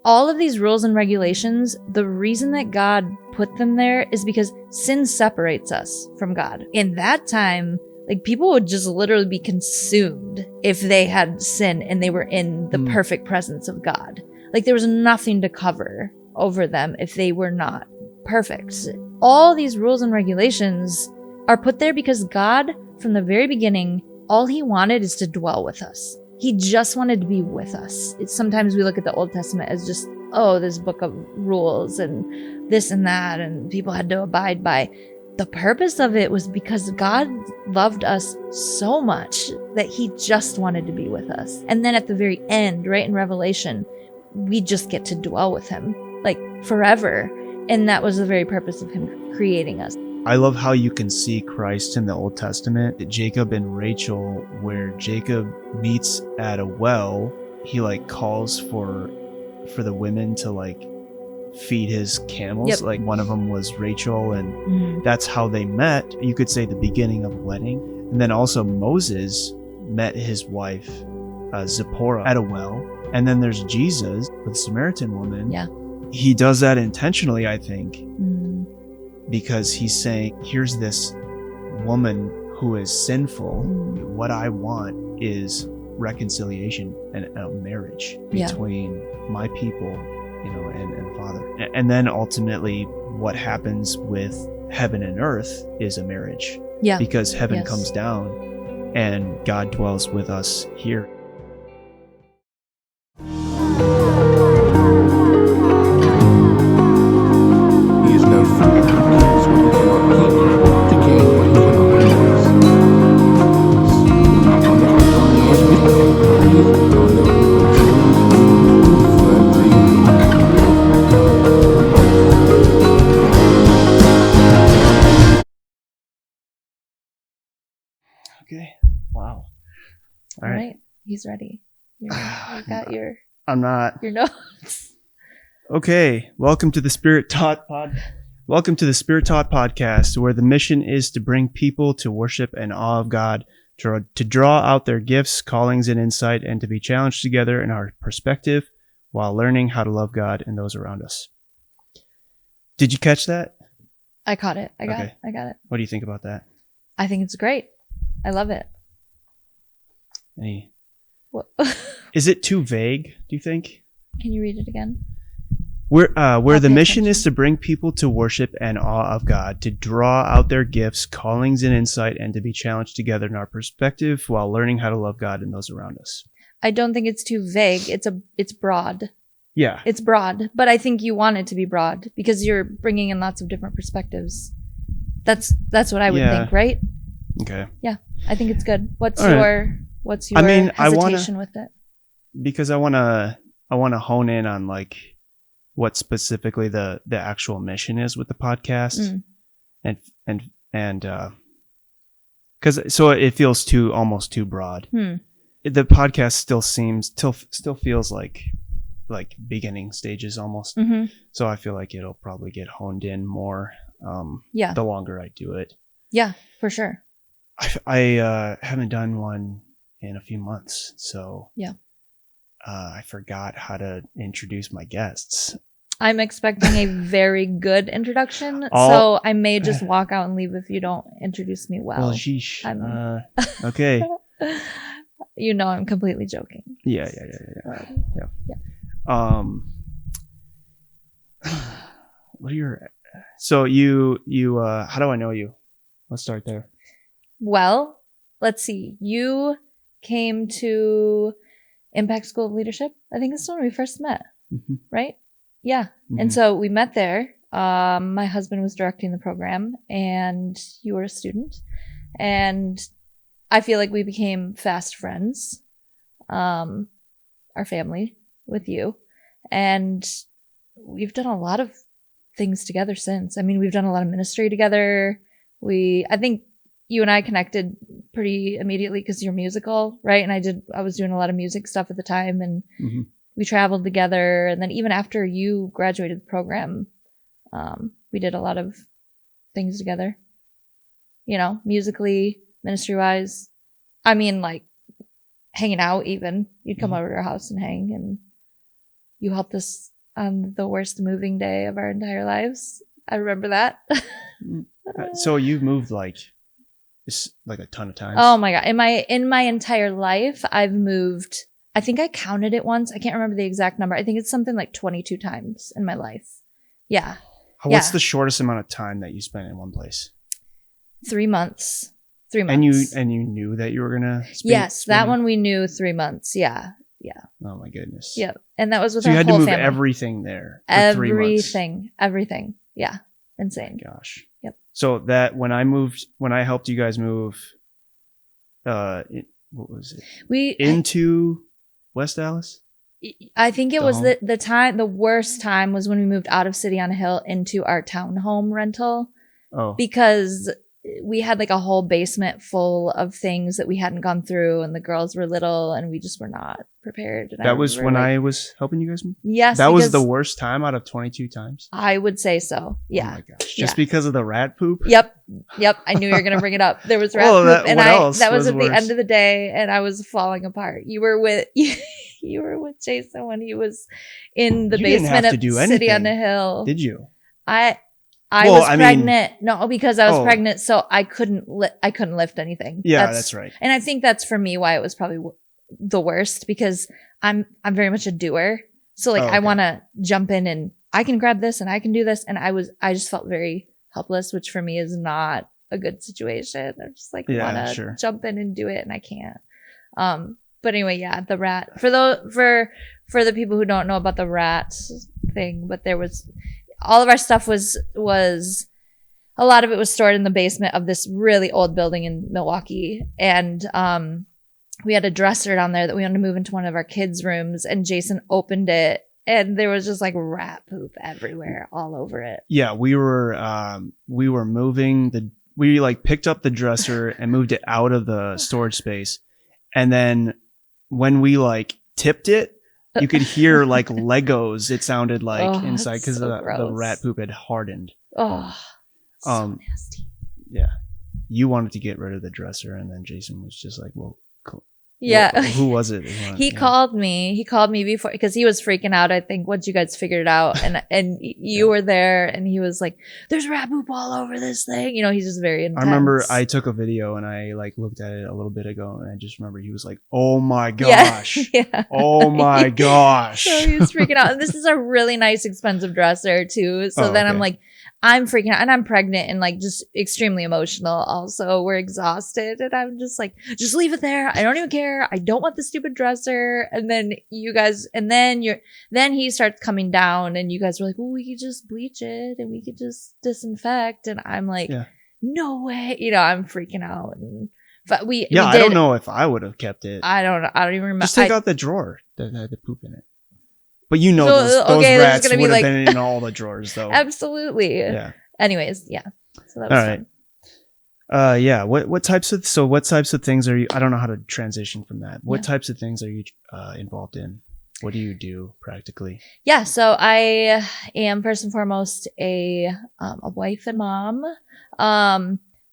all of these rules and regulations, the reason that God put them there is because sin separates us from God. In that time, like, people would just literally be consumed if they had sin and they were in the perfect presence of God. Like, there was nothing to cover over them if they were not perfect. All these rules and regulations are put there because God, from the very beginning, all he wanted is to dwell with us. He just wanted to be with us. Sometimes we look at the Old Testament as just, oh, this book of rules and this and that, and people had to abide by. The purpose of it was because God loved us so much that he just wanted to be with us. And then at the very end, right in Revelation, we just get to dwell with him, like, forever. And that was the very purpose of him creating us. I love how you can see Christ in the Old Testament. Jacob and Rachel, where Jacob meets at a well, he like calls for the women to like feed his camels. Yep. Like, one of them was Rachel, and that's how they met. You could say the beginning of a wedding. And then also Moses met his wife Zipporah at a well. And then there's Jesus with the Samaritan woman. Yeah. He does that intentionally, I think, because he's saying, here's this woman who is sinful. What I want is reconciliation and a marriage between my people, and Father. And then ultimately what happens with heaven and earth is a marriage. Yeah. Because heaven comes down and God dwells with us here. Okay. Wow. All right. He's ready. You got your notes. Okay. Welcome to the Spirit Taught podcast, where the mission is to bring people to worship and awe of God, to draw out their gifts, callings, and insight, and to be challenged together in our perspective while learning how to love God and those around us. Did you catch that? I caught it. I got it. What do you think about that? I think it's great. I love it. Is it too vague, do you think? Can you read it again? Where the mission is to bring people to worship and awe of God, to draw out their gifts, callings, and insight, and to be challenged together in our perspective while learning how to love God and those around us. I don't think it's too vague. It's broad. Yeah. It's broad, but I think you want it to be broad because you're bringing in lots of different perspectives. That's what I would think, right? Okay. Yeah, I think it's good. What's your hesitation with it? Because I want to hone in on like what specifically the actual mission is with the podcast, and because so it feels almost too broad. The podcast still feels like beginning stages almost. So I feel like it'll probably get honed in more the longer I do it. Yeah, for sure. I haven't done one in a few months, so yeah. I forgot how to introduce my guests. I'm expecting a very good introduction, so I may just walk out and leave if you don't introduce me well. Well, sheesh. Okay. I'm completely joking. Yeah. What are your? So you how do I know you? Let's start there. Well, let's see. You came to Impact School of Leadership. I think this is when we first met, right? Yeah. And so we met there. My husband was directing the program and you were a student. And I feel like we became fast friends, our family, with you. And we've done a lot of things together since. I mean, we've done a lot of ministry together. I think you and I connected pretty immediately because you're musical, right? And I was doing a lot of music stuff at the time, and we traveled together. And then even after you graduated the program, we did a lot of things together, musically, ministry wise. I mean, like hanging out even. You'd come over to our house and hang, and you helped us on the worst moving day of our entire lives. I remember that. So you've moved like a ton of times. Oh my God. In my entire life, I've moved, I think I counted it once. I can't remember the exact number. I think it's something like 22 times in my life. Yeah. What's the shortest amount of time that you spent in one place? 3 months. 3 months. And you knew that you were gonna Yes, that one we knew 3 months. Yeah. Oh my goodness. Yep. And that was with so our you had to whole move family. everything there for 3 months. Everything. Yeah. Insane. Oh my gosh. Yep. So that when I helped you guys move, what was it? Into West Dallas? I think it was the worst time was when we moved out of City on a Hill into our townhome rental. Oh. Because we had like a whole basement full of things that we hadn't gone through, and the girls were little, and we just were not prepared. And that was when I was helping you guys move? Yes. That was the worst time out of 22 times? I would say so. Yeah. Oh my gosh. Just because of the rat poop? Yep. I knew you were going to bring it up. There was rat poop. And that was at the end of the day, and I was falling apart. You were with Jason when he was in the basement of City on the Hill. Did you? I was pregnant. No, because I was pregnant, so I couldn't lift anything. Yeah, that's right. And I think that's for me why it was probably the worst, because I'm very much a doer. So I want to jump in and I can grab this and I can do this, and I just felt very helpless, which for me is not a good situation. I just want to jump in and do it, and I can't. But anyway, yeah, the rat for the people who don't know about the rat thing, but there was. All of our stuff was a lot of it was stored in the basement of this really old building in Milwaukee. And we had a dresser down there that we wanted to move into one of our kids' rooms, and Jason opened it and there was just like rat poop everywhere, all over it. Yeah, we were moving we like picked up the dresser and moved it out of the storage space. And then when we like tipped it, you could hear like Legos, it sounded like inside, because the rat poop had hardened. Oh, so nasty. Yeah. You wanted to get rid of the dresser, and then Jason was just like, well, cool. Yeah. Well, who was it? He called me before, because he was freaking out, I think, once you guys figured it out. And you were there, and he was like, there's rat poop all over this thing. He's just very intense. I remember I took a video and I like looked at it a little bit ago, and I just remember he was like, oh my gosh. Yeah. Oh my gosh. So he was freaking out. And this is a really nice, expensive dresser too. So then I'm like, I'm freaking out, and I'm pregnant and like just extremely emotional. Also, we're exhausted, and I'm just like, just leave it there. I don't even care. I don't want the stupid dresser. And then you guys, then he starts coming down, and you guys were like, well, we could just bleach it and we could just disinfect. And I'm like, no way. I'm freaking out. But we did. I don't know if I would have kept it. I don't know. I don't even remember. Just take out the drawer that had the poop in it. But those rats would have been in all the drawers, though. Absolutely. Yeah. Anyways, yeah. So that was all right. Fun. Yeah. What types of things are you? I don't know how to transition from that. What types of things are you involved in? What do you do practically? Yeah. So I am first and foremost a wife and mom.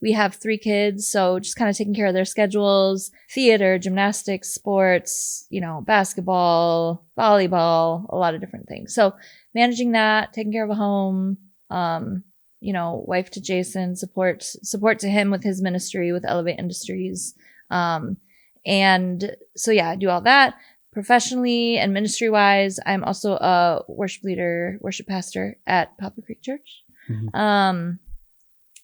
We have 3 kids, so just kind of taking care of their schedules, theater, gymnastics, sports, basketball, volleyball, a lot of different things. So managing that, taking care of a home, wife to Jason, support to him with his ministry with Elevate Industries. And so, I do all that professionally and ministry wise. I'm also a worship leader, worship pastor at Poplar Creek Church. Mm-hmm.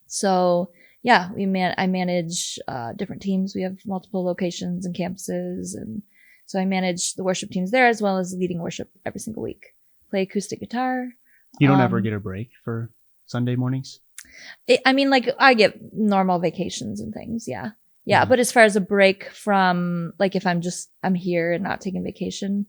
So I manage different teams. We have multiple locations and campuses, and so I manage the worship teams there, as well as leading worship every single week. Play acoustic guitar. You don't ever get a break for Sunday mornings? I get normal vacations and things. Yeah. Mm-hmm. But as far as a break from, like, if I'm here and not taking vacation,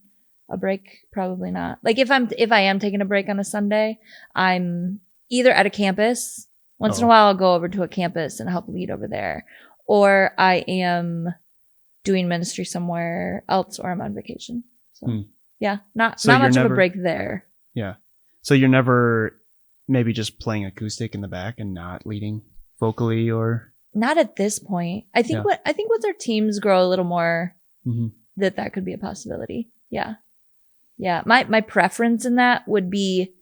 a break, probably not. Like if I am taking a break on a Sunday, I'm either at a campus. Once in a while, I'll go over to a campus and help lead over there. Or I am doing ministry somewhere else, or I'm on vacation. So, not much of a break there. Yeah. So you're never maybe just playing acoustic in the back and not leading vocally, or? Not at this point. I think once our teams grow a little more, that could be a possibility. Yeah. Yeah. My preference in that would be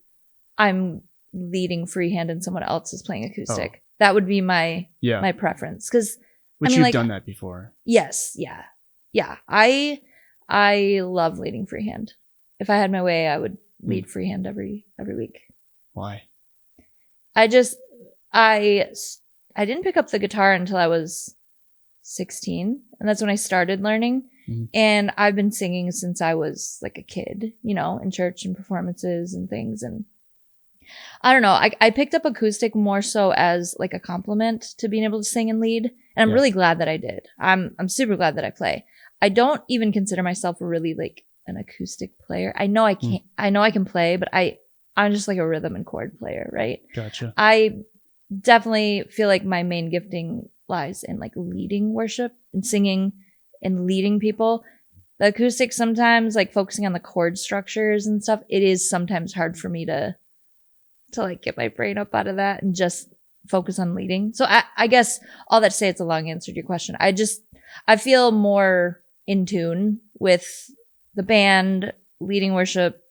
I'm leading freehand and someone else is playing acoustic. Oh. That would be my Yeah. preference. Because Which I mean, you've like, done that before. yes. Yeah. Yeah. I love leading freehand. If I had my way, I would lead freehand every week. Why? I didn't pick up the guitar until I was 16, and that's when I started learning. Mm-hmm. And I've been singing since I was like a kid, you know, in church and performances and things. And I don't know, I picked up acoustic more so as like a compliment to being able to sing and lead. And I'm really glad that I did. I'm super glad that I play. I don't even consider myself really like an acoustic player. I know I can't, I know I can play, but I'm just like a rhythm and chord player, right? Gotcha. I definitely feel like my main gifting lies in like leading worship and singing and leading people. The acoustic, sometimes like focusing on the chord structures and stuff, it is sometimes hard for me to like get my brain up out of that and just focus on leading. So I guess all that to say, it's a long answer to your question. I feel more in tune with the band, leading worship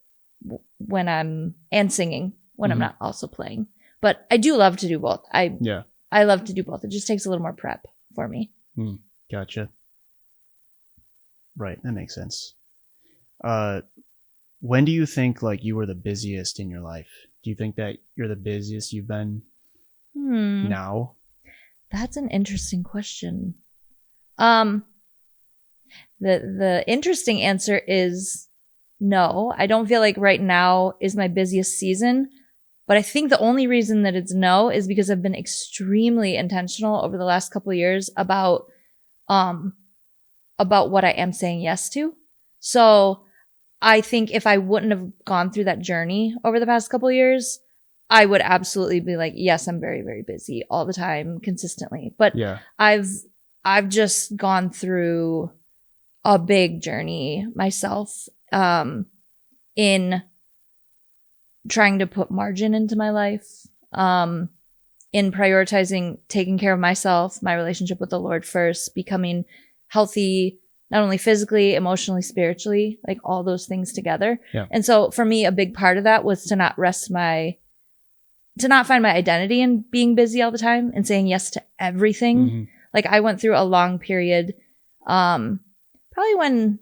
when I'm, and singing when I'm not also playing. But I do love to do both. I love to do both. It just takes a little more prep for me. Gotcha. Right. That makes sense. When do you think like you were the busiest in your life? Do you think that you're the busiest you've been now? That's an interesting question. The interesting answer is no. I don't feel like right now is my busiest season. But I think the only reason that it's no is because I've been extremely intentional over the last couple of years about what I am saying yes to. So I think if I wouldn't have gone through that journey over the past couple of years, I would absolutely be like, yes, I'm very, very busy all the time, consistently. But I've just gone through a big journey myself in trying to put margin into my life, in prioritizing taking care of myself, my relationship with the Lord first, becoming healthy, not only physically, emotionally, spiritually, like all those things together. Yeah. And so for me, a big part of that was to not find my identity in being busy all the time and saying yes to everything. Like I went through a long period, probably when,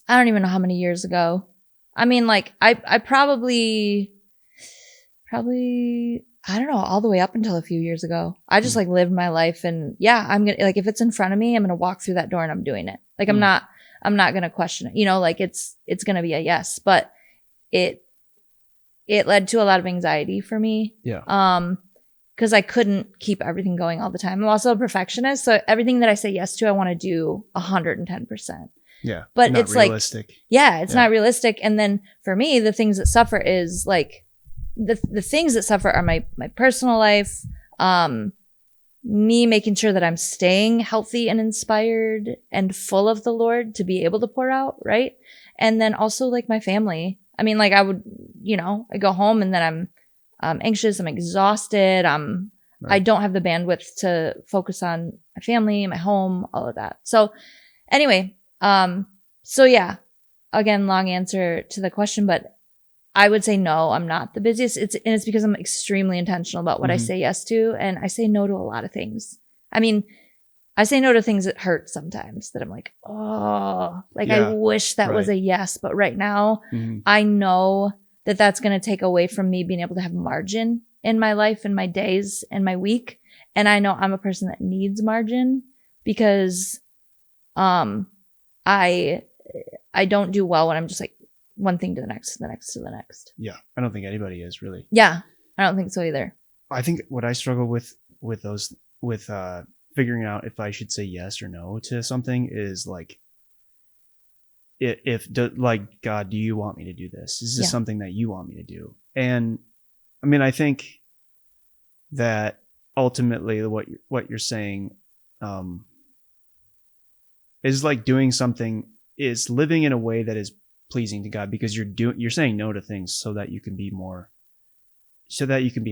I don't even know how many years ago. I mean, like I probably, I don't know, all the way up until a few years ago. I just like lived my life, and I'm going to, like, if it's in front of me, I'm going to walk through that door and I'm doing it. Like I'm not going to question it, you know, like it's going to be a yes, but it led to a lot of anxiety for me. Yeah. Cause I couldn't keep everything going all the time. I'm also a perfectionist. So everything that I say yes to, I want to do 110%. Yeah. But it's realistic. Like, it's not realistic. And then for me, the things that suffer is like, the things that suffer are my personal life, me making sure that I'm staying healthy and inspired and full of the Lord to be able to pour out, right? And then also like my family. I mean, like I would, you know, I go home and then I'm anxious, I'm exhausted, I don't have the bandwidth to focus on my family, my home, all of that. So anyway, so yeah, again, long answer to the question, but I would say no, I'm not the busiest. It's because I'm extremely intentional about what I say yes to, and I say no to a lot of things. I mean, I say no to things that hurt sometimes, that I'm like, oh, like I wish that was a yes, but right now I know that that's going to take away from me being able to have margin in my life and my days and my week. And I know I'm a person that needs margin because I don't do well when I'm just like one thing to the next, to the next, to the next. Yeah. I don't think anybody is really. Yeah. I don't think so either. I think what I struggle with figuring out if I should say yes or no to something is like, like, God, do you want me to do this? Is this something that you want me to do? And I mean, I think that ultimately what you're saying, is like doing something, is living in a way that is pleasing to God, because you're saying no to things so that you can be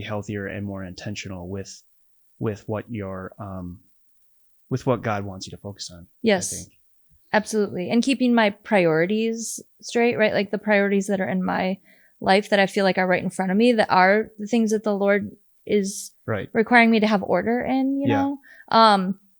healthier and more intentional with what you're, with what God wants you to focus on. Yes. I think. Absolutely. And keeping my priorities straight, right? Like the priorities that are in my life that I feel like are right in front of me, that are the things that the Lord is Right. requiring me to have order in, you know?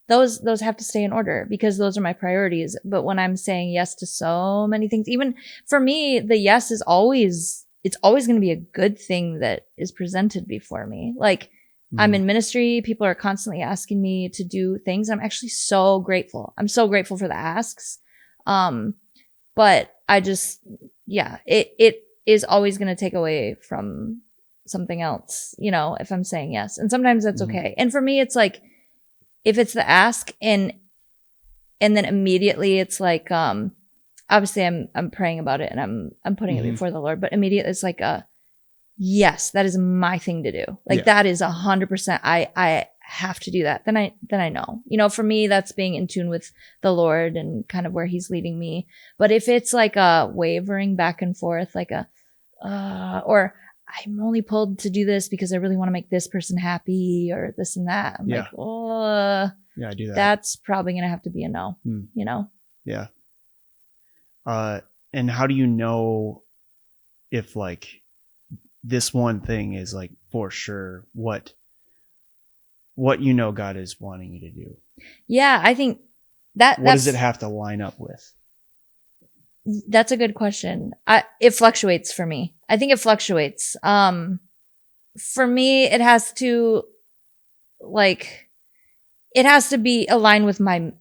Those have to stay in order because those are my priorities. But when I'm saying yes to so many things, even for me, the yes is always, it's always going to be a good thing that is presented before me. Like, I'm in ministry. People are constantly asking me to do things. I'm actually so grateful. I'm so grateful for the asks. But I just, it is always going to take away from something else, you know, if I'm saying yes. And sometimes that's okay. And for me, it's like, if it's the ask and then immediately it's like, obviously I'm praying about it and I'm putting it before the Lord, but immediately it's like, yes, that is my thing to do. Like that is 100%. I have to do that. Then I know, you know, for me, that's being in tune with the Lord and kind of where he's leading me. But if it's like a wavering back and forth, like or I'm only pulled to do this because I really want to make this person happy or this and that. I'm like, oh, yeah, I do that. That's probably going to have to be a no, you know? Yeah. And how do you know if like this one thing is like for sure what you know God is wanting you to do? Yeah, I think what does it have to line up with? That's a good question. It fluctuates for me. I think it fluctuates. For me, it has to be aligned with my,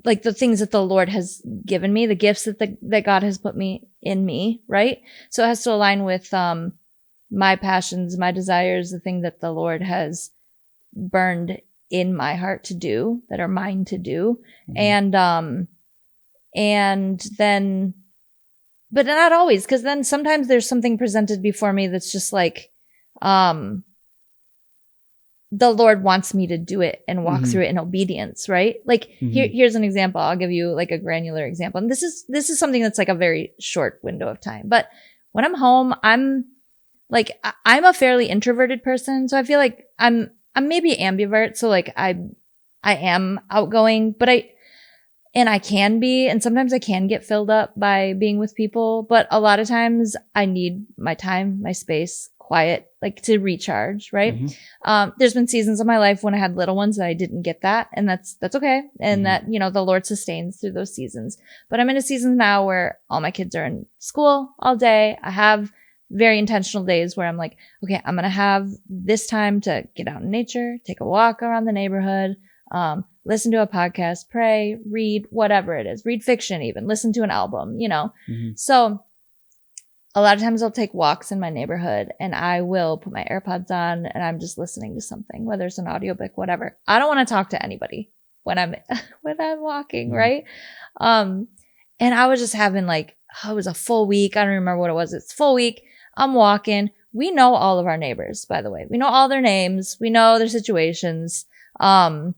like the things that the Lord has given me, the gifts that God has put in me, right? So it has to align with, my passions, my desires, the thing that the Lord has burned in my heart to do, that are mine to do. And then, but not always, because then sometimes there's something presented before me that's just like, the Lord wants me to do it and walk through it in obedience, right? Like here's an example. I'll give you like a granular example. And this is something that's like a very short window of time. But when I'm home, I'm a fairly introverted person. So I feel like I'm maybe ambivert. So like I am outgoing, but I can be, and sometimes I can get filled up by being with people, but a lot of times I need my time, my space, quiet, like to recharge, right? There's been seasons of my life when I had little ones that I didn't get that, and that's okay. And that, you know, the Lord sustains through those seasons. But I'm in a season now where all my kids are in school all day. I have very intentional days where I'm like, okay, I'm going to have this time to get out in nature, take a walk around the neighborhood, listen to a podcast, pray, read, whatever it is, read fiction, even listen to an album, you know? So a lot of times I'll take walks in my neighborhood and I will put my AirPods on and I'm just listening to something, whether it's an audiobook, whatever. I don't want to talk to anybody when I'm walking, right? And I was just having it was a full week. I don't remember what it was. It's full week. I'm walking. We know all of our neighbors, by the way. We know all their names. We know their situations. And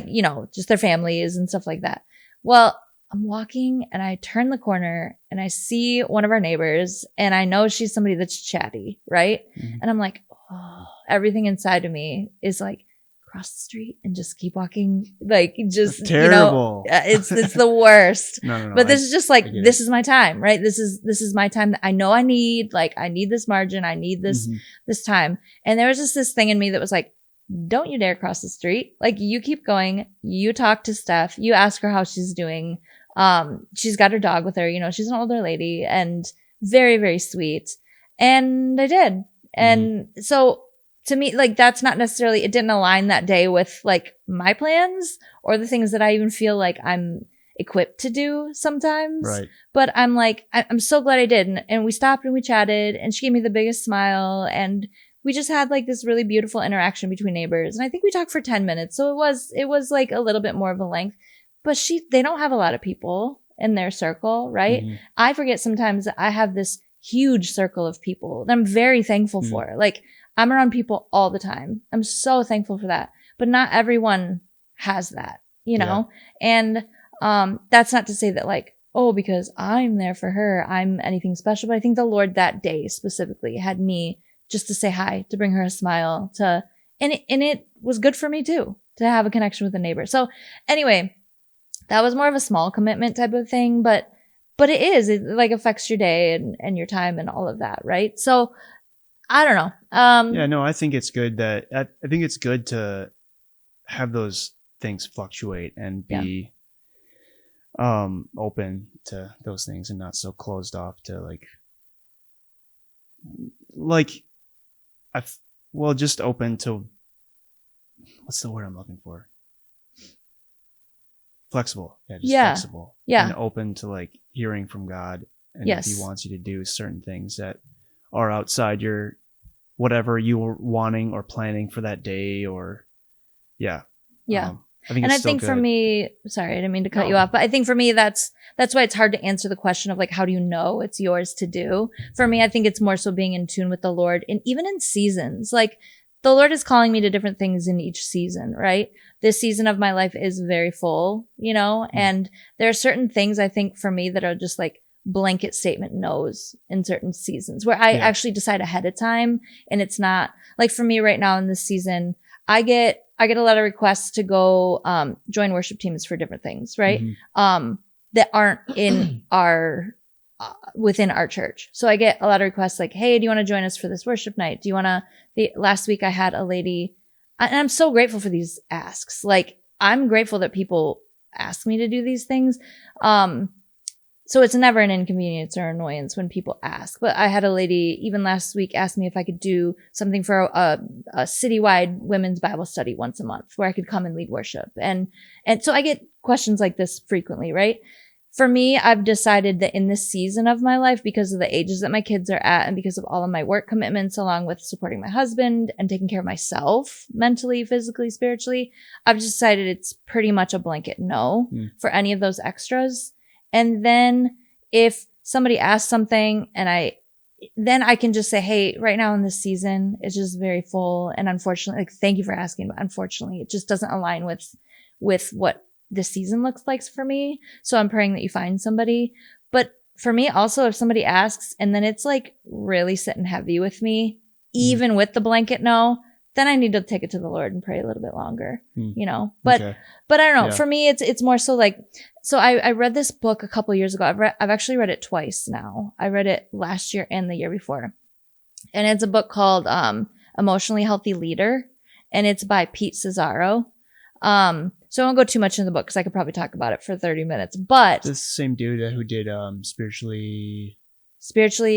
you know, just their families and stuff like that. Well, I'm walking and I turn the corner and I see one of our neighbors and I know she's somebody that's chatty, right? And I'm like, oh, everything inside of me is like, cross the street and just keep walking. Like, just, that's terrible. You know, it's the worst. No, but this is just like, this is my time, right? This is my time that I know I need. Like, I need this margin. I need this time. And there was just this thing in me that was like, don't you dare cross the street. Like, you keep going. You talk to Steph. You ask her how she's doing. She's got her dog with her. You know, she's an older lady and very, very sweet. And I did. And so to me, like, that's not necessarily, it didn't align that day with like my plans or the things that I even feel like I'm equipped to do sometimes. Right. But I'm like, I'm so glad I did. And we stopped and we chatted and she gave me the biggest smile and we just had like this really beautiful interaction between neighbors. And I think we talked for 10 minutes. So it was like a little bit more of a length, but they don't have a lot of people in their circle, right? I forget sometimes that I have this huge circle of people that I'm very thankful for. Like, I'm around people all the time. I'm so thankful for that, but not everyone has that, you know? And, that's not to say that like, oh, because I'm there for her, I'm anything special. But I think the Lord that day specifically had me just to say hi, to bring her a smile, and it was good for me too, to have a connection with a neighbor. So anyway, that was more of a small commitment type of thing, but it like affects your day and your time and all of that, right? So I don't know. Yeah, no, I think it's good to have those things fluctuate and be open to those things and not so closed off to just open to, what's the word I'm looking for? Flexible. Yeah, just flexible. Yeah. And open to hearing from God, and if he wants you to do certain things that are outside your whatever you were wanting or planning for that day, or I think for me, sorry, I didn't mean to cut you off, but I think for me, that's why it's hard to answer the question of how do you know it's yours to do? For me, I think it's more so being in tune with the Lord, and even in seasons, the Lord is calling me to different things in each season, right? This season of my life is very full, and there are certain things I think for me that are just blanket statement no's in certain seasons where I actually decide ahead of time. And it's not for me right now in this season, I get a lot of requests to go join worship teams for different things, right? That aren't in our within our church. So I get a lot of requests hey, do you want to join us for this worship night? Do you want to? Last week I had a lady, and I'm so grateful for these asks. I'm grateful that people ask me to do these things. So it's never an inconvenience or annoyance when people ask. But I had a lady even last week ask me if I could do something for a citywide women's Bible study once a month where I could come and lead worship. And so I get questions like this frequently, right? For me, I've decided that in this season of my life, because of the ages that my kids are at and because of all of my work commitments, along with supporting my husband and taking care of myself mentally, physically, spiritually, I've decided it's pretty much a blanket no for any of those extras. And then if somebody asks something then I can just say, hey, right now in this season, it's just very full. And unfortunately, thank you for asking, but unfortunately, it just doesn't align with what this season looks like for me. So I'm praying that you find somebody. But for me also, if somebody asks and then it's really sitting heavy with me, even with the blanket no, then I need to take it to the Lord and pray a little bit longer, but I don't know. Yeah. For me, it's more so so I read this book a couple years ago. I've actually read it twice now. I read it last year and the year before. And it's a book called, Emotionally Healthy Leader, and it's by Pete Scazzaro. So I won't go too much into the book because I could probably talk about it for 30 minutes, but this same dude who did, spiritually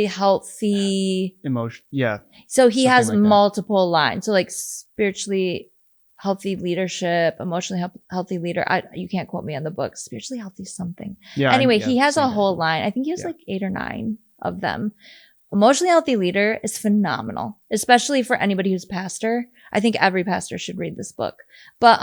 healthy emotion. Yeah. So he has multiple lines. So spiritually healthy leadership, emotionally healthy leader. You can't quote me on the book. Spiritually healthy something. Yeah. Anyway, he has a whole line. I think he has 8 or 9 of them. Emotionally healthy leader is phenomenal, especially for anybody who's pastor. I think every pastor should read this book. But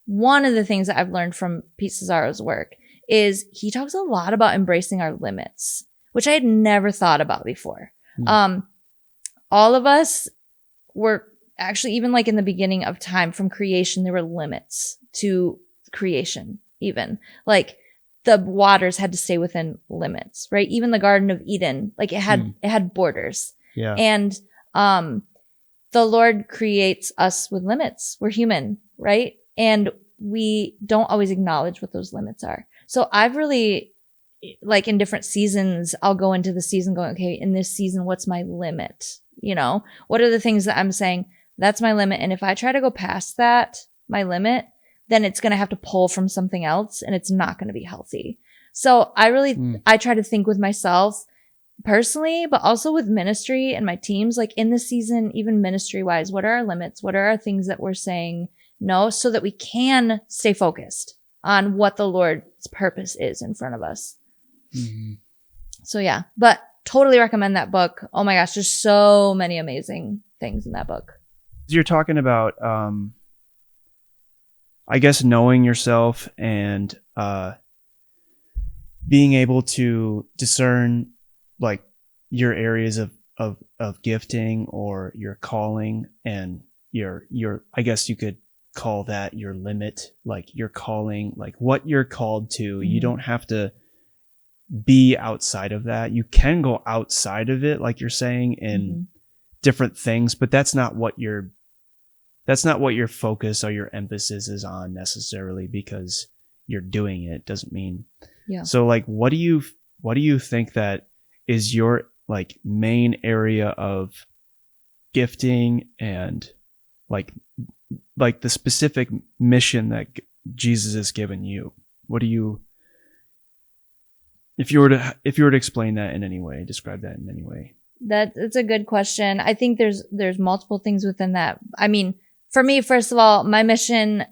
one of the things that I've learned from Pete Scazzaro's work is he talks a lot about embracing our limits, which I had never thought about before. All of us were actually, even in the beginning of time from creation, there were limits to creation, even. The waters had to stay within limits, right? Even the Garden of Eden, it had borders. Yeah. And the Lord creates us with limits. We're human, right? And we don't always acknowledge what those limits are. So I've really, in different seasons, I'll go into the season going, okay, in this season, what's my limit? What are the things that I'm saying, that's my limit? And if I try to go past that, my limit, then it's going to have to pull from something else and it's not going to be healthy. So I try to think with myself personally, but also with ministry and my teams, in this season, even ministry wise, what are our limits? What are our things that we're saying no, so that we can stay focused on what the Lord's purpose is in front of us. So yeah, but totally recommend that book. Oh my gosh, there's so many amazing things in that book. You're talking about, I guess, knowing yourself and being able to discern your areas of gifting or your calling and your I guess you could call that your limit, your calling, what you're called to. You don't have to be outside of that. You can go outside of it, like you're saying, in different things, but that's not what your focus or your emphasis is on necessarily, because you're doing it doesn't mean. Yeah. So like, what do you think that is your like main area of gifting and like the specific mission that Jesus has given you? What do you, if you were to explain that in any way, describe that in any way? That's a good question. I think there's multiple things within that. I mean, for me, first of all, my mission,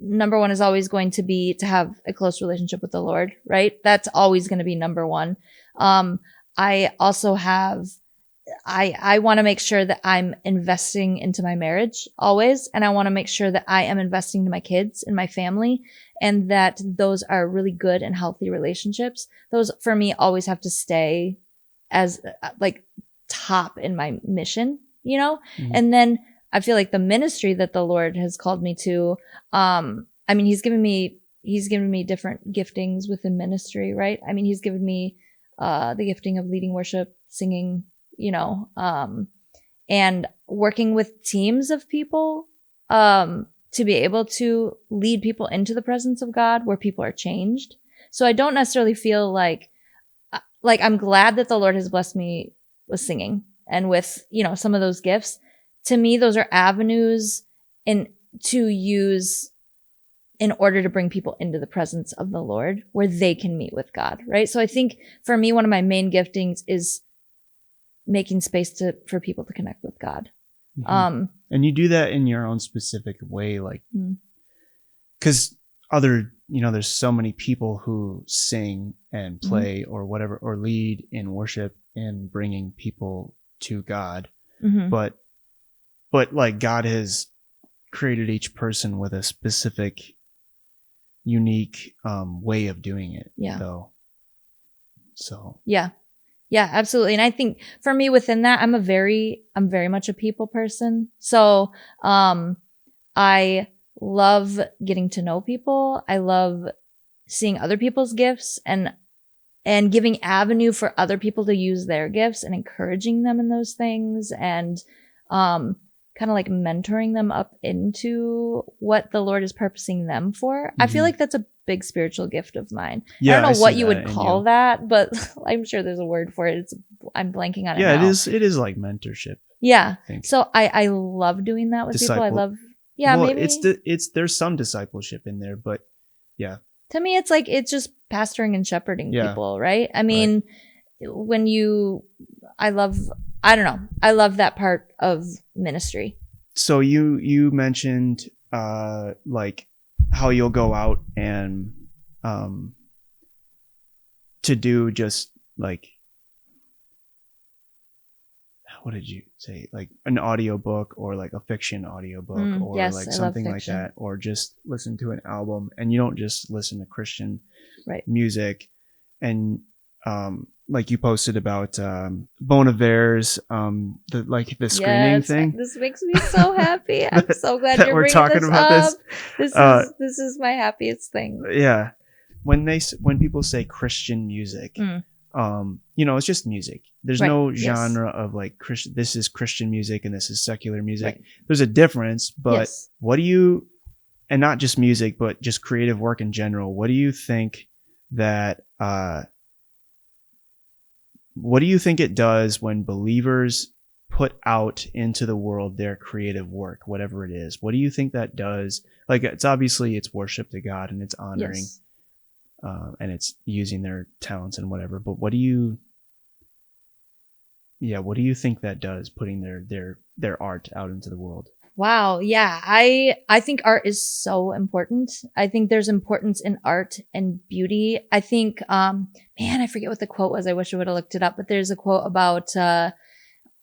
number one, is always going to be to have a close relationship with the Lord, right? That's always going to be number one. I also have, I want to make sure that I'm investing into my marriage always. And I want to make sure that I am investing to my kids and my family, and that those are really good and healthy relationships. Those for me always have to stay as like top in my mission, you know? Mm-hmm. And then I feel like the ministry that the Lord has called me to, I mean, he's given me different giftings within ministry, right? I mean, he's given me the gifting of leading worship, singing, you know, and working with teams of people, to be able to lead people into the presence of God where people are changed. So I don't necessarily feel like I'm glad that the Lord has blessed me with singing and with, you know, some of those gifts. To me, those are avenues to use in order to bring people into the presence of the Lord where they can meet with God, right? So I think for me, one of my main giftings is making space for people to connect with God. Mm-hmm. And you do that in your own specific way, like, because there's so many people who sing and play or whatever, or lead in worship and bringing people to God. Mm-hmm. But like God has created each person with a specific, unique way of doing it. Yeah. Though. So. Yeah. Yeah, absolutely. And I think for me within that, I'm very much a people person. So, I love getting to know people. I love seeing other people's gifts and giving avenue for other people to use their gifts and encouraging them in those things, and, kind of like mentoring them up into what the Lord is purposing them for. Mm-hmm. I feel like that's a big spiritual gift of mine. Yeah, I don't know what you would call that, but I'm sure there's a word for it. I'm blanking on it now. Yeah, it is like mentorship. Yeah. So I love doing that with people. I love, maybe. There's some discipleship in there, but yeah. To me, it's just pastoring and shepherding people, right? I mean, I love that part of ministry. So you mentioned, like how you'll go out and, to do just like, what did you say? Like an audiobook or like a fiction audiobook or like something like that, or just listen to an album, and you don't just listen to Christian music. And, like you posted about Bon Iver's the screening thing. This makes me so happy. I'm so glad you're bringing talking this about up. This is my happiest thing. Yeah, when people say Christian music, it's just music. There's no genre of like Christian. This is Christian music and this is secular music. Right. There's a difference, but what do you, and not just music, but just creative work in general. What do you think that? What do you think it does when believers put out into the world their creative work, whatever it is? What do you think that does? Like, it's worship to God and it's honoring, and it's using their talents and whatever. But what do you think that does, putting their art out into the world? Wow. Yeah. I think art is so important. I think there's importance in art and beauty. I think, I forget what the quote was. I wish I would have looked it up, but there's a quote about,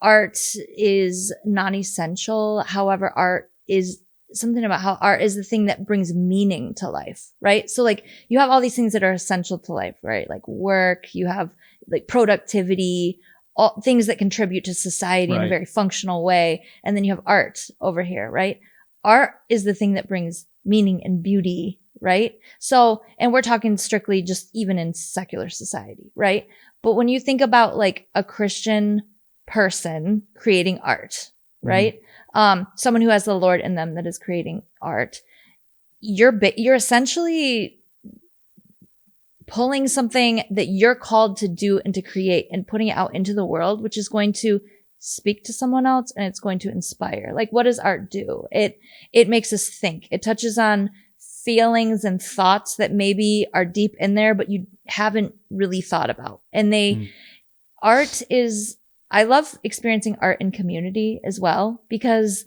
art is non-essential. However, art is something about how art is the thing that brings meaning to life, right? So like you have all these things that are essential to life, right? Like work, you have like productivity, all things that contribute to society in a very functional way. And then you have art over here, right? Art is the thing that brings meaning and beauty, right? So, and we're talking strictly just even in secular society, right? But when you think about like a Christian person creating art, right? Someone who has the Lord in them that is creating art, you're essentially pulling something that you're called to do and to create and putting it out into the world, which is going to speak to someone else and it's going to inspire. Like, what does art do? It makes us think. It touches on feelings and thoughts that maybe are deep in there, but you haven't really thought about. And art is, I love experiencing art in community as well, because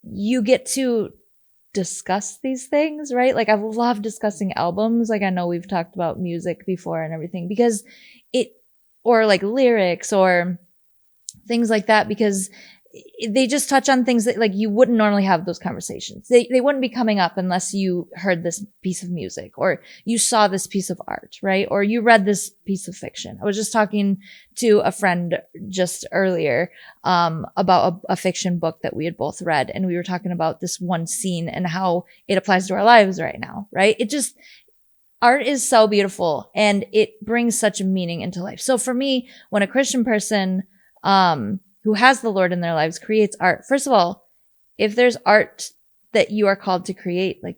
you get to discuss these things, right? Like, I love discussing albums. Like, I know we've talked about music before and everything, because or like lyrics or things like that, because they just touch on things that like you wouldn't normally have those conversations. They wouldn't be coming up unless you heard this piece of music or you saw this piece of art, right? Or you read this piece of fiction. I was just talking to a friend just earlier about a fiction book that we had both read, and we were talking about this one scene and how it applies to our lives right now, right? Art is so beautiful and it brings such a meaning into life. So for me, when a Christian person who has the Lord in their lives creates art, first of all, if there's art that you are called to create, like,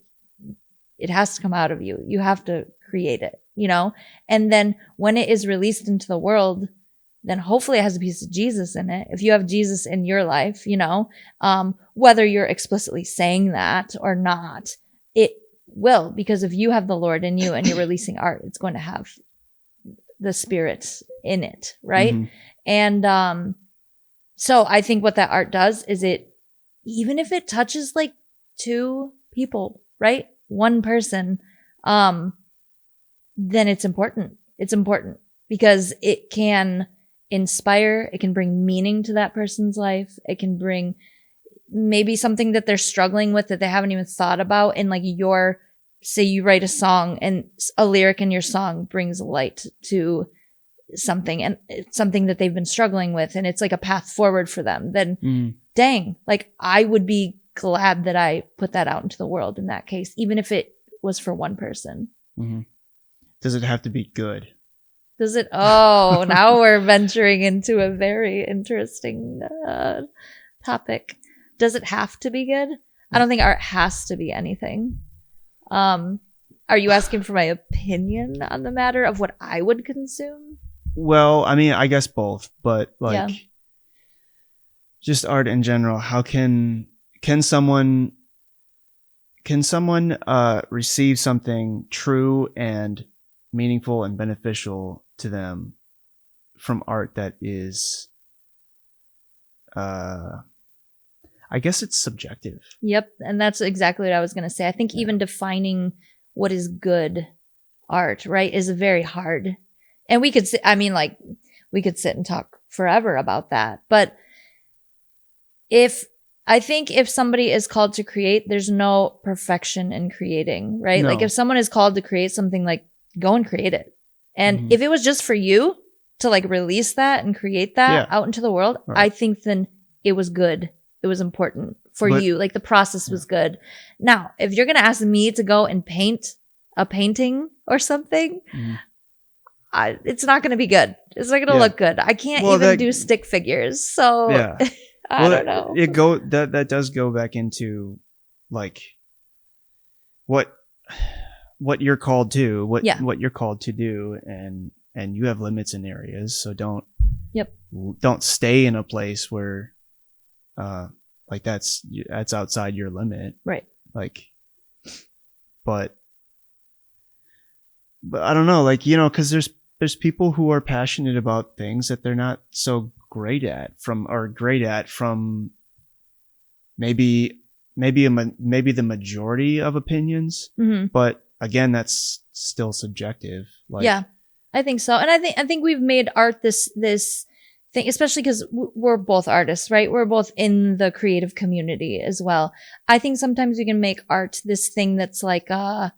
it has to come out of you. You have to create it, you know? And then when it is released into the world, then hopefully it has a piece of Jesus in it. If you have Jesus in your life, you know, whether you're explicitly saying that or not, it will, because if you have the Lord in you and you're releasing art, it's going to have the Spirit in it, right? Mm-hmm. And so I think what that art does is even if it touches like 2 people, right? 1 person, then it's important. It's important because it can inspire, it can bring meaning to that person's life. It can bring maybe something that they're struggling with that they haven't even thought about. And like say you write a song and a lyric in your song brings light to something, and it's something that they've been struggling with, and it's like a path forward for them, then dang, like I would be glad that I put that out into the world in that case, even if it was for 1 person. Mm-hmm. Does it have to be good? Does it? Oh, now we're venturing into a very interesting topic. Does it have to be good? I don't think art has to be anything. Are you asking for my opinion on the matter of what I would consume? Well, I mean, I guess both, but like just art in general. How can someone receive something true and meaningful and beneficial to them from art that is, I guess it's subjective. Yep. And that's exactly what I was going to say. I think even defining what is good art, right, is very hard. And we could sit and talk forever about that. But I think if somebody is called to create, there's no perfection in creating, right? No. Like if someone is called to create something, like, go and create it. And if it was just for you to like release that and create that out into the world, right, I think then it was good. It was important for you. Like the process was good. Now, if you're going to ask me to go and paint a painting or something, it's not going to be good. It's not going to look good. I can't even do stick figures. So I don't know. That does go back into like what you're called to, what you're called to do, and you have limits in areas. So don't stay in a place where like that's outside your limit. Right. Like, but I don't know, like, you know, cause there's people who are passionate about things that they're not so great at from maybe the majority of opinions. But again, that's still subjective. Like, yeah, I think so. And I think we've made art this thing, especially because we're both artists, right? We're both in the creative community as well. I think sometimes we can make art this thing that's like, there's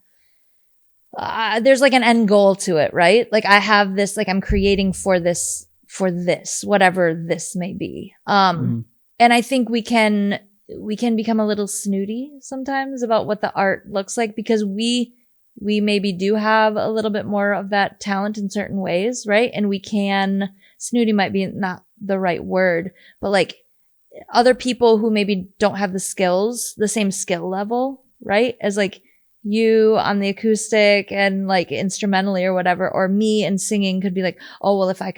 like an end goal to it, right? Like I have this, like I'm creating for this, whatever this may be. And I think we can become a little snooty sometimes about what the art looks like, because we maybe do have a little bit more of that talent in certain ways, right? And snooty might be not the right word, but like other people who maybe don't have the same skill level, right? As like you on the acoustic and like instrumentally or whatever, or me and singing could be like, oh, well, if I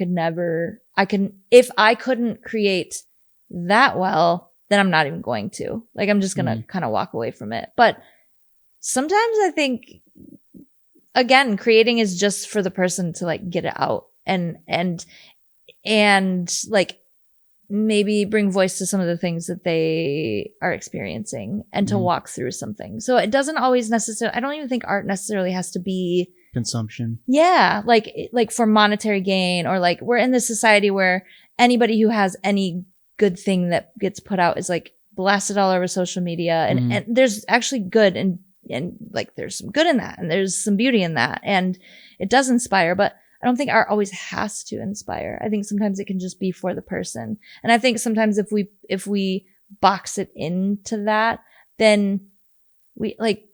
couldn't create that well, then I'm not even going to. Like, I'm just going to kind of walk away from it. But sometimes I think, again, creating is just for the person to like get it out and like maybe bring voice to some of the things that they are experiencing and to walk through something. So it doesn't always necessarily, I don't even think art necessarily has to be consumption. Yeah. Like for monetary gain, or like we're in this society where anybody who has any good thing that gets put out is like blasted all over social media. And there's actually good and like there's some good in that and there's some beauty in that and it does inspire, but I don't think art always has to inspire. I think sometimes it can just be for the person. And I think sometimes if we box it into that, then we like,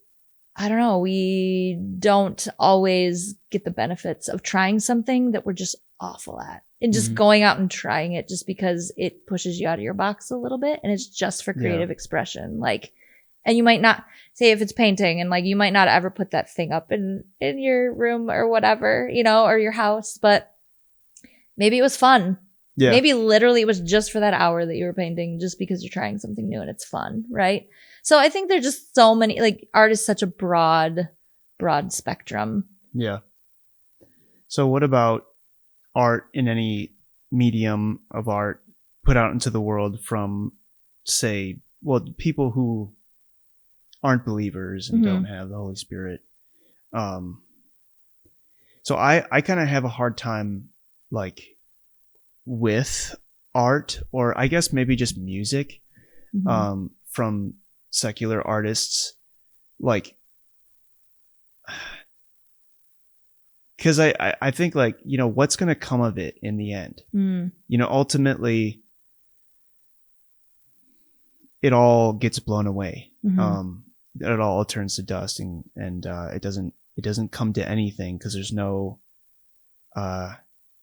I don't know, we don't always get the benefits of trying something that we're just awful at and just going out and trying it just because it pushes you out of your box a little bit. And it's just for creative expression. Like, and you might not say if it's painting and like you might not ever put that thing up in your room or whatever, you know, or your house, but maybe it was fun. Yeah. Maybe literally it was just for that hour that you were painting just because you're trying something new and it's fun, right? So I think there's just so many, like art is such a broad spectrum. Yeah. So what about art in any medium of art put out into the world from, say, well, people who aren't believers and don't have the Holy Spirit. So I kind of have a hard time like with art, or I guess maybe just music from secular artists, like, because I think like, you know, what's going to come of it in the end? You know, ultimately it all gets blown away. It all turns to dust and it doesn't come to anything because there's no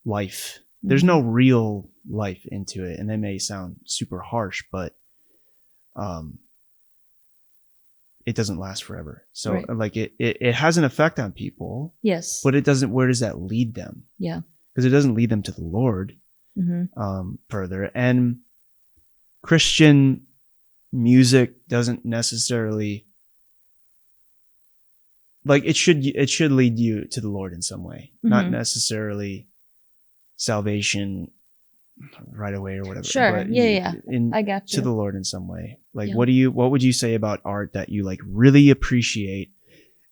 life. There's no real life into it. And that may sound super harsh, but it doesn't last forever. So like it has an effect on people. Yes. But it doesn't, where does that lead them? Yeah. Because it doesn't lead them to the Lord further. And Christian music doesn't necessarily, like, it should lead you to the Lord in some way, not necessarily salvation right away or whatever. Sure. But I got you. To the Lord in some way. Like, what would you say about art that you like really appreciate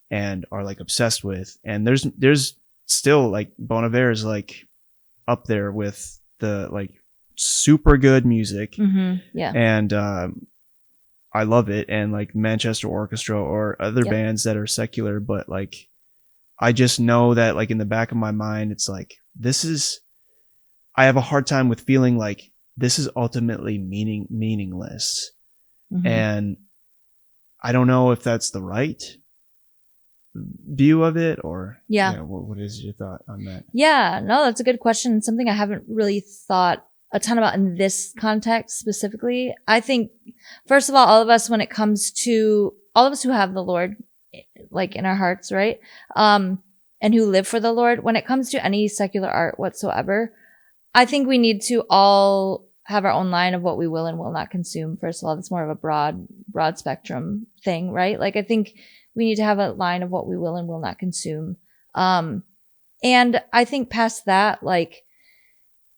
and are like obsessed with? And there's still like Bon Iver is like up there with the like super good music. Yeah. And I love it. And like Manchester Orchestra or other bands that are secular, but like, I just know that like in the back of my mind, it's like, I have a hard time with feeling like this is ultimately meaningless. And I don't know if that's the right view of it or what is your thought on that? Yeah, no, that's a good question. Something I haven't really thought a ton about in this context specifically. I think, first of all of us, when it comes to all of us who have the Lord, like in our hearts, right? And who live for the Lord, when it comes to any secular art whatsoever, I think we need to all have our own line of what we will and will not consume. First of all, that's more of a broad spectrum thing, right? Like, I think we need to have a line of what we will and will not consume. And I think past that, like,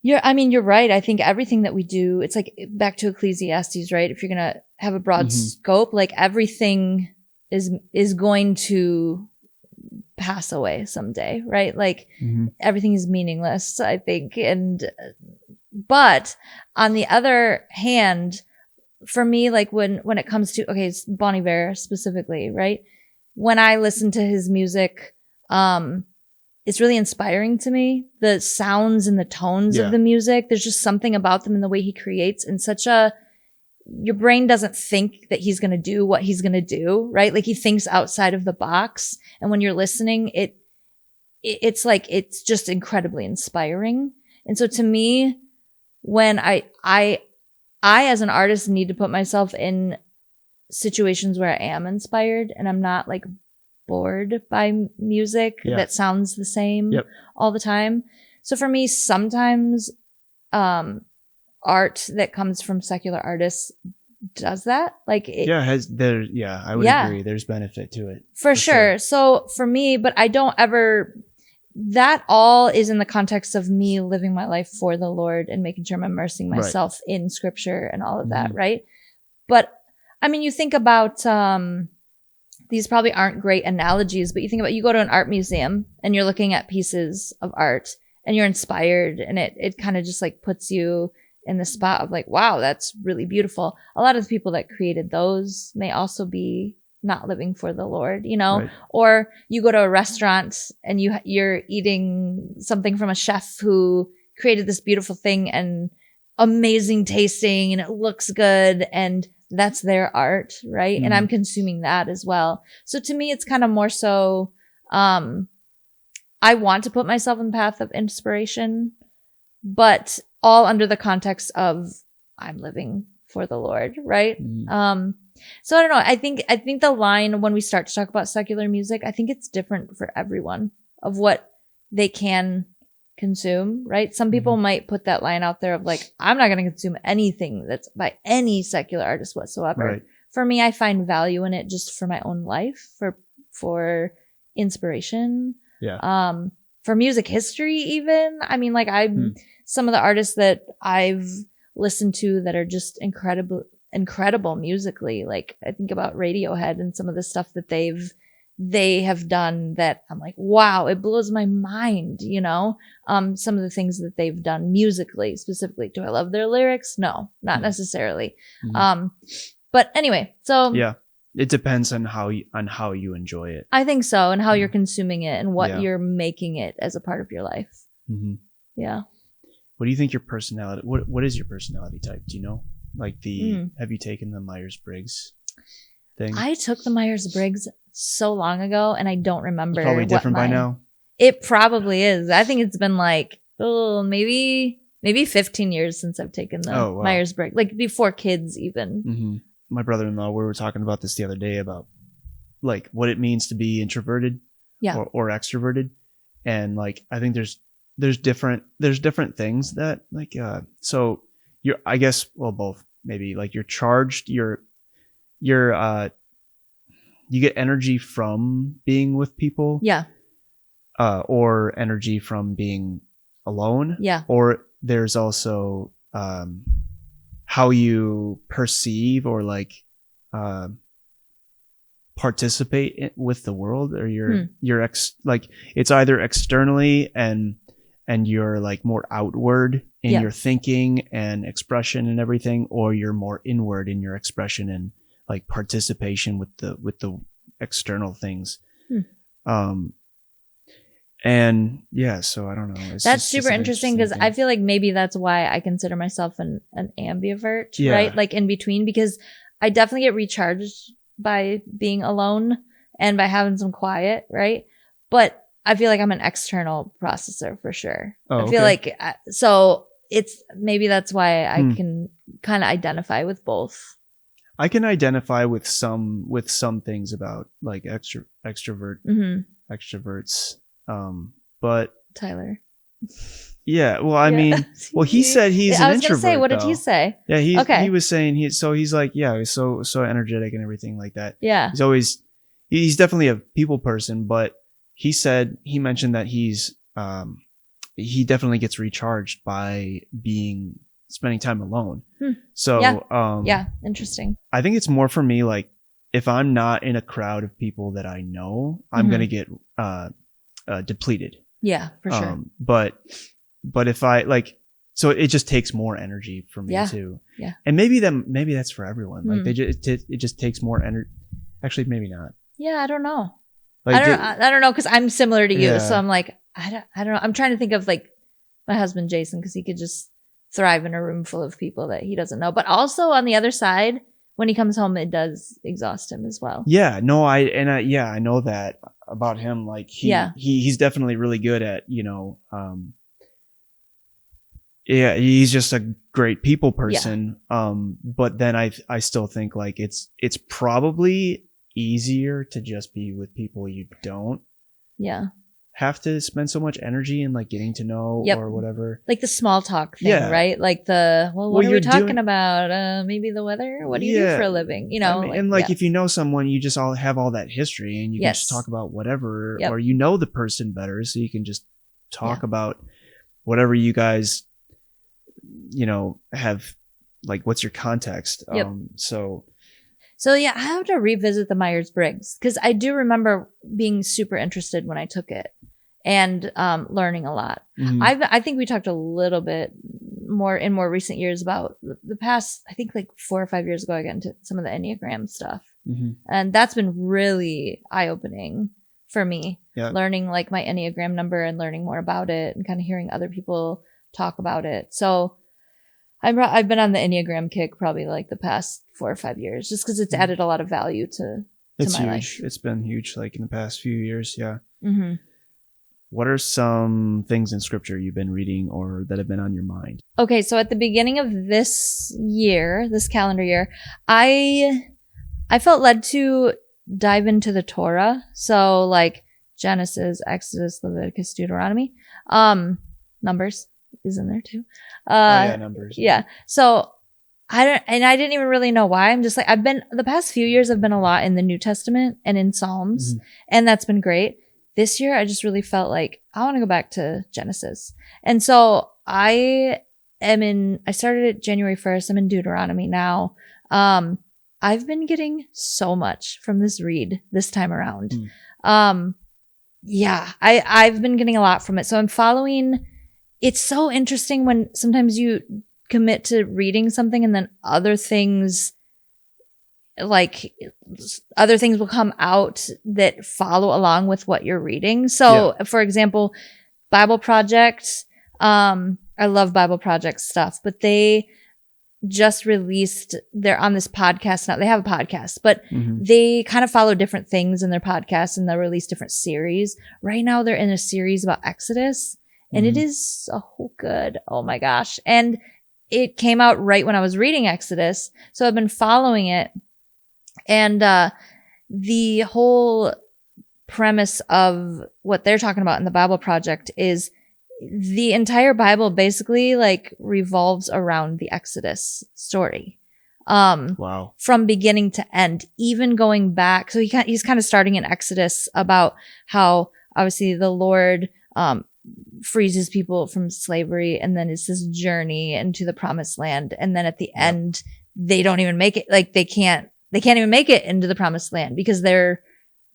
you're right. I think everything that we do, it's like back to Ecclesiastes, right? If you're going to have a broad scope, like everything is going to pass away someday, right? Like everything is meaningless, I think. But on the other hand, for me, like when it comes to, okay, it's Bon Iver specifically, right? When I listen to his music, it's really inspiring to me. The sounds and the tones of the music, there's just something about them and the way he creates in such a, your brain doesn't think that he's going to do what he's going to do, right? Like he thinks outside of the box. And when you're listening, it's like, it's just incredibly inspiring. And so to me, when I as an artist need to put myself in situations where I am inspired and I'm not like bored by music that sounds the same all the time. So for me, sometimes art that comes from secular artists does that. Like I would agree. There's benefit to it. For sure. So for me, but I don't ever, that all is in the context of me living my life for the Lord and making sure I'm immersing myself in scripture and all of that, right? But I mean, you think about, these probably aren't great analogies, but you think about, you go to an art museum and you're looking at pieces of art and you're inspired, and it kind of just like puts you in the spot of like, wow, that's really beautiful. A lot of the people that created those may also be not living for the Lord, you know. Right. Or you go to a restaurant and you're eating something from a chef who created this beautiful thing and amazing tasting and it looks good, and that's their art, right? And I'm consuming that as well. So to me, it's kind of more so, I want to put myself in the path of inspiration, but all under the context of I'm living for the Lord, right? So I don't know. I think the line when we start to talk about secular music, I think it's different for everyone of what they can consume, right? Some people might put that line out there of like, I'm not going to consume anything that's by any secular artist whatsoever. Right. For me, I find value in it just for my own life, for inspiration. Yeah. For music history, even. I mean, like some of the artists that I've listened to that are just incredible musically. Like I think about Radiohead and some of the stuff that they have done that I'm like, wow, it blows my mind, you know? Some of the things that they've done musically, specifically. Do I love their lyrics? No, not necessarily. But anyway, so yeah, it depends on how you enjoy it. I think so, and how you're consuming it and what you're making it as a part of your life. Yeah. What do you think your personality? What is your personality type? Do you know? Like have you taken the Myers-Briggs thing? I took the Myers-Briggs so long ago, and I don't remember. It's probably different by now. It probably is. I think it's been like maybe 15 years since I've taken the Myers-Briggs, like before kids even. My brother-in-law, we were talking about this the other day about like what it means to be introverted or extroverted, and like I think there's different things that like so you're, I guess, well, both maybe, like you're charged, you get energy from being with people, or energy from being alone, or there's also how you perceive or like participate with the world, or you're like it's either externally and you're like more outward in your thinking and expression and everything, or you're more inward in your expression and like participation with the external things. And yeah, so I don't know. That's super interesting, because I feel like maybe that's why I consider myself an ambivert, right? Like in between, because I definitely get recharged by being alone and by having some quiet, right? But I feel like I'm an external processor for sure. I feel like, so it's maybe that's why I can kind of identify with both. I can identify with some things about like extroverts. But Tyler. Yeah, well, I mean, well, he said he's an introvert. I was gonna say, what did he say? Yeah, he was saying he's like, he's so energetic and everything like that. Yeah, he's definitely a people person, but he mentioned that he definitely gets recharged by spending time alone. So interesting. I think it's more for me, like if I'm not in a crowd of people that I know, I'm gonna get depleted. Yeah, for sure. But if I like, so it just takes more energy for me too. Yeah. And maybe that's for everyone. Like it just takes more energy. Actually, maybe not. Yeah, I don't know. Like, I don't know, because I'm similar to you. So I'm like, I don't know. I'm trying to think of like my husband Jason, because he could just thrive in a room full of people that he doesn't know. But also on the other side, when he comes home, it does exhaust him as well. Yeah, no, I know that about him. Like he's definitely really good at, he's just a great people person. But then I still think like it's probably easier to just be with people you don't have to spend so much energy in, like, getting to know or whatever. Like the small talk thing, right? Like what are we talking about? Maybe the weather? What do you do for a living? You know, I mean, if you know someone, you just all have all that history and you can just talk about whatever, or you know the person better, so you can just talk about whatever you guys, you know, have, like, what's your context. So yeah, I have to revisit the Myers-Briggs because I do remember being super interested when I took it and learning a lot. I think we talked a little bit more in more recent years about the past, I think like 4 or 5 years ago, I got into some of the Enneagram stuff. And that's been really eye-opening for me, learning like my Enneagram number and learning more about it and kind of hearing other people talk about it. So I've been on the Enneagram kick probably like the past 4 or 5 years, just because it's added a lot of value to it's my huge. life. It's been huge, like in the past few years. Yeah. What are some things in scripture you've been reading or that have been on your mind? Okay, so at the beginning of this year, this calendar year, I felt led to dive into the Torah. So like Genesis, Exodus, Leviticus, Deuteronomy, Numbers is in there too. Numbers. Yeah. So I didn't even really know why. I'm just like, the past few years I've been a lot in the New Testament and in Psalms, and that's been great. This year I just really felt like I want to go back to Genesis. And so I started it January 1st. I'm in Deuteronomy now. I've been getting so much from this read this time around. I've been getting a lot from it. So I'm following. It's so interesting when sometimes you commit to reading something and then other things will come out that follow along with what you're reading. So for example, Bible Project, I love Bible Project stuff, but they just released, they're on this podcast now. They have a podcast, but they kind of follow different things in their podcast and they'll release different series. Right now they're in a series about Exodus. And it is so good. Oh my gosh. And it came out right when I was reading Exodus. So I've been following it. And the whole premise of what they're talking about in the Bible Project is the entire Bible basically like revolves around the Exodus story. Wow. From beginning to end, even going back. So he's kind of starting in Exodus about how obviously the Lord, frees his people from slavery, and then it's this journey into the promised land, and then at the end they don't even make it. Like they can't even make it into the promised land because they're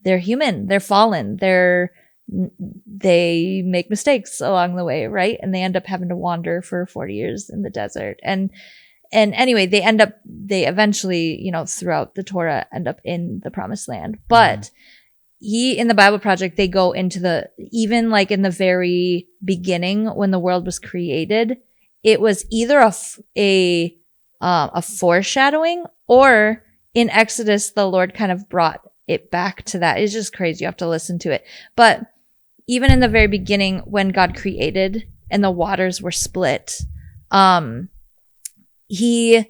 human, they're fallen, they make mistakes along the way, right? And they end up having to wander for 40 years in the desert, and anyway they eventually, you know, throughout the Torah end up in the promised land. But in the Bible Project, they go into even like in the very beginning when the world was created, it was either a foreshadowing, or in Exodus, the Lord kind of brought it back to that. It's just crazy. You have to listen to it. But even in the very beginning, when God created and the waters were split, he,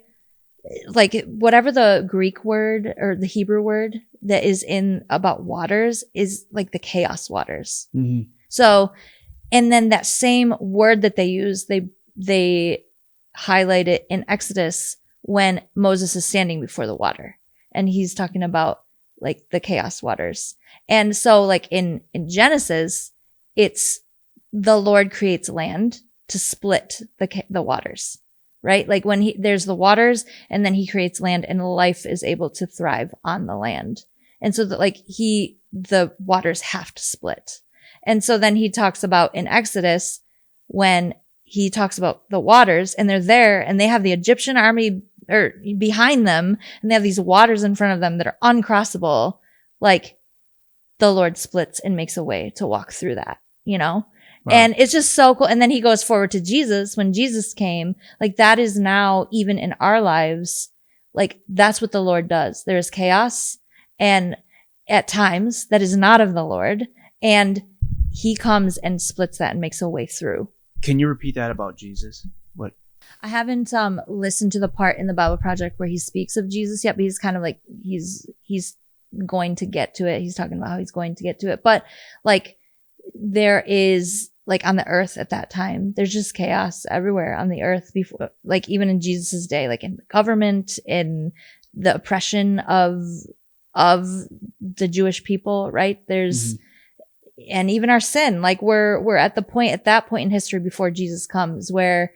like whatever the Greek word or the Hebrew word that is in about waters is like the chaos waters. So, and then that same word that they use, they highlight it in Exodus when Moses is standing before the water and he's talking about like the chaos waters. And so like in Genesis, it's the Lord creates land to split the waters. Right? Like when there's the waters and then he creates land and life is able to thrive on the land. And so that like the waters have to split. And so then he talks about in Exodus when he talks about the waters and they're there and they have the Egyptian army behind them and they have these waters in front of them that are uncrossable. Like the Lord splits and makes a way to walk through that, you know? Wow. And it's just so cool. And then he goes forward to Jesus. When Jesus came, like that is now even in our lives, like that's what the Lord does. There's chaos and at times that is not of the Lord. And he comes and splits that and makes a way through. Can you repeat that about Jesus? What? I haven't listened to the part in the Bible Project where he speaks of Jesus yet, but he's kind of like, he's going to get to it. He's talking about how he's going to get to it. But like there is like on the earth at that time, there's just chaos everywhere on the earth before, like even in Jesus's day, like in government, in the oppression of the Jewish people, right? There's, and even our sin, like we're at that point in history before Jesus comes where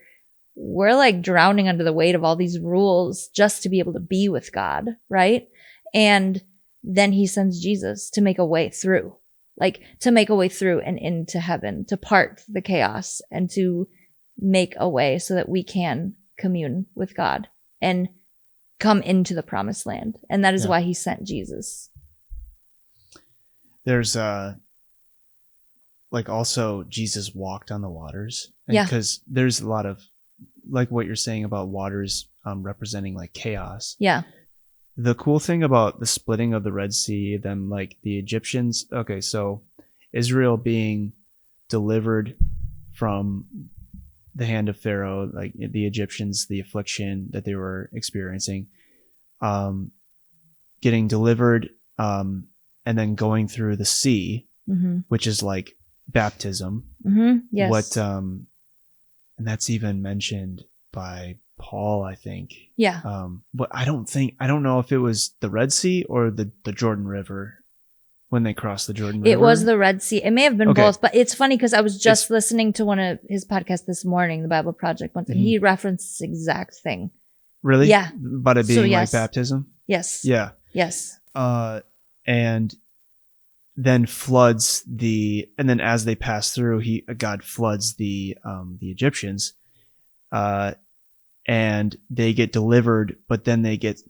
we're like drowning under the weight of all these rules just to be able to be with God, right? And then he sends Jesus to make a way through, and into heaven, to part the chaos and to make a way so that we can commune with God and come into the promised land. And that is why he sent Jesus. There's like also Jesus walked on the waters. Yeah. Because there's a lot of like what you're saying about waters representing like chaos. Yeah. The cool thing about the splitting of the Red Sea, them like the Egyptians, okay, so Israel being delivered from the hand of Pharaoh, like the Egyptians, the affliction that they were experiencing, getting delivered, and then going through the sea, which is like baptism. Yes. What, and that's even mentioned by Paul, I think. Yeah. But I don't know if it was the Red Sea or the Jordan River when they crossed the Jordan River. It was the Red Sea. It may have been both, but it's funny because I was just listening to one of his podcasts this morning, the Bible Project one, and he referenced this exact thing. Really? Yeah. About it being like baptism? Yes. Yeah. Yes. And then floods and then as they pass through, God floods the Egyptians, and they get delivered, but then they get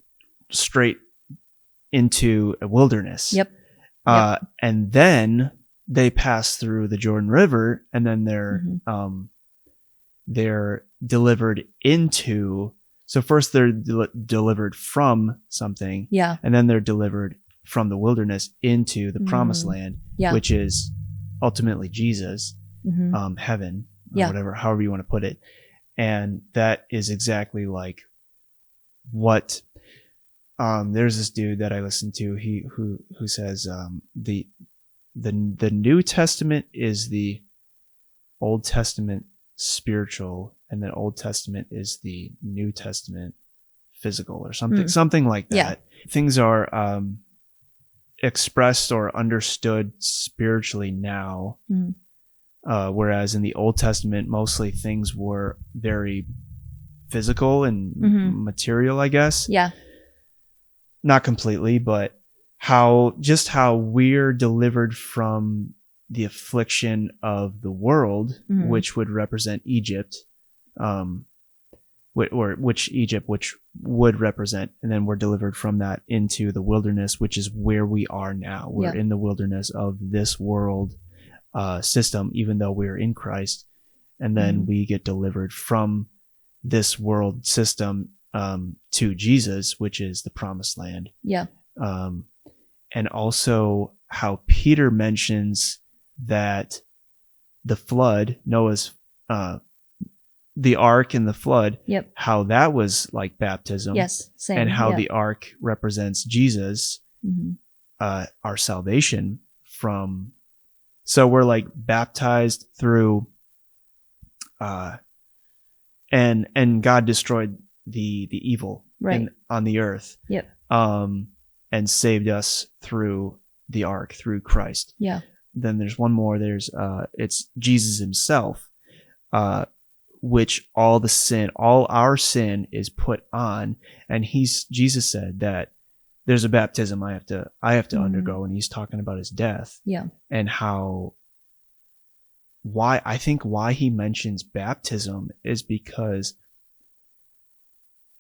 straight into a wilderness. Yep. And then they pass through the Jordan River, and then they're delivered into. So first they're delivered from something, and then they're delivered from the wilderness into the promised land, which is ultimately Jesus, heaven, or whatever, however you want to put it. And that is exactly like what, there's this dude that I listen to, who says, the New Testament is the Old Testament spiritual, and the Old Testament is the New Testament physical, or something like that. Yeah. Things are, expressed or understood spiritually now, whereas in the Old Testament mostly things were very physical and material, I guess. Yeah. Not completely, but how we're delivered from the affliction of the world, which would represent Egypt, which would represent, and then we're delivered from that into the wilderness, which is where we are now. We're in the wilderness of this world system, even though we're in Christ, and then we get delivered from this world system to Jesus, which is the promised land. Yeah. And also how Peter mentions that the flood, Noah's the ark and the flood, how that was like baptism. Yes, same. And how the ark represents Jesus, our salvation from. So we're like baptized through, and God destroyed the evil on the earth. And saved us through the ark, through Christ. Yeah. Then there's one more. There's it's Jesus himself, which all our sin is put on, and Jesus said that there's a baptism I have to undergo, and he's talking about his death. Yeah. And why he mentions baptism is because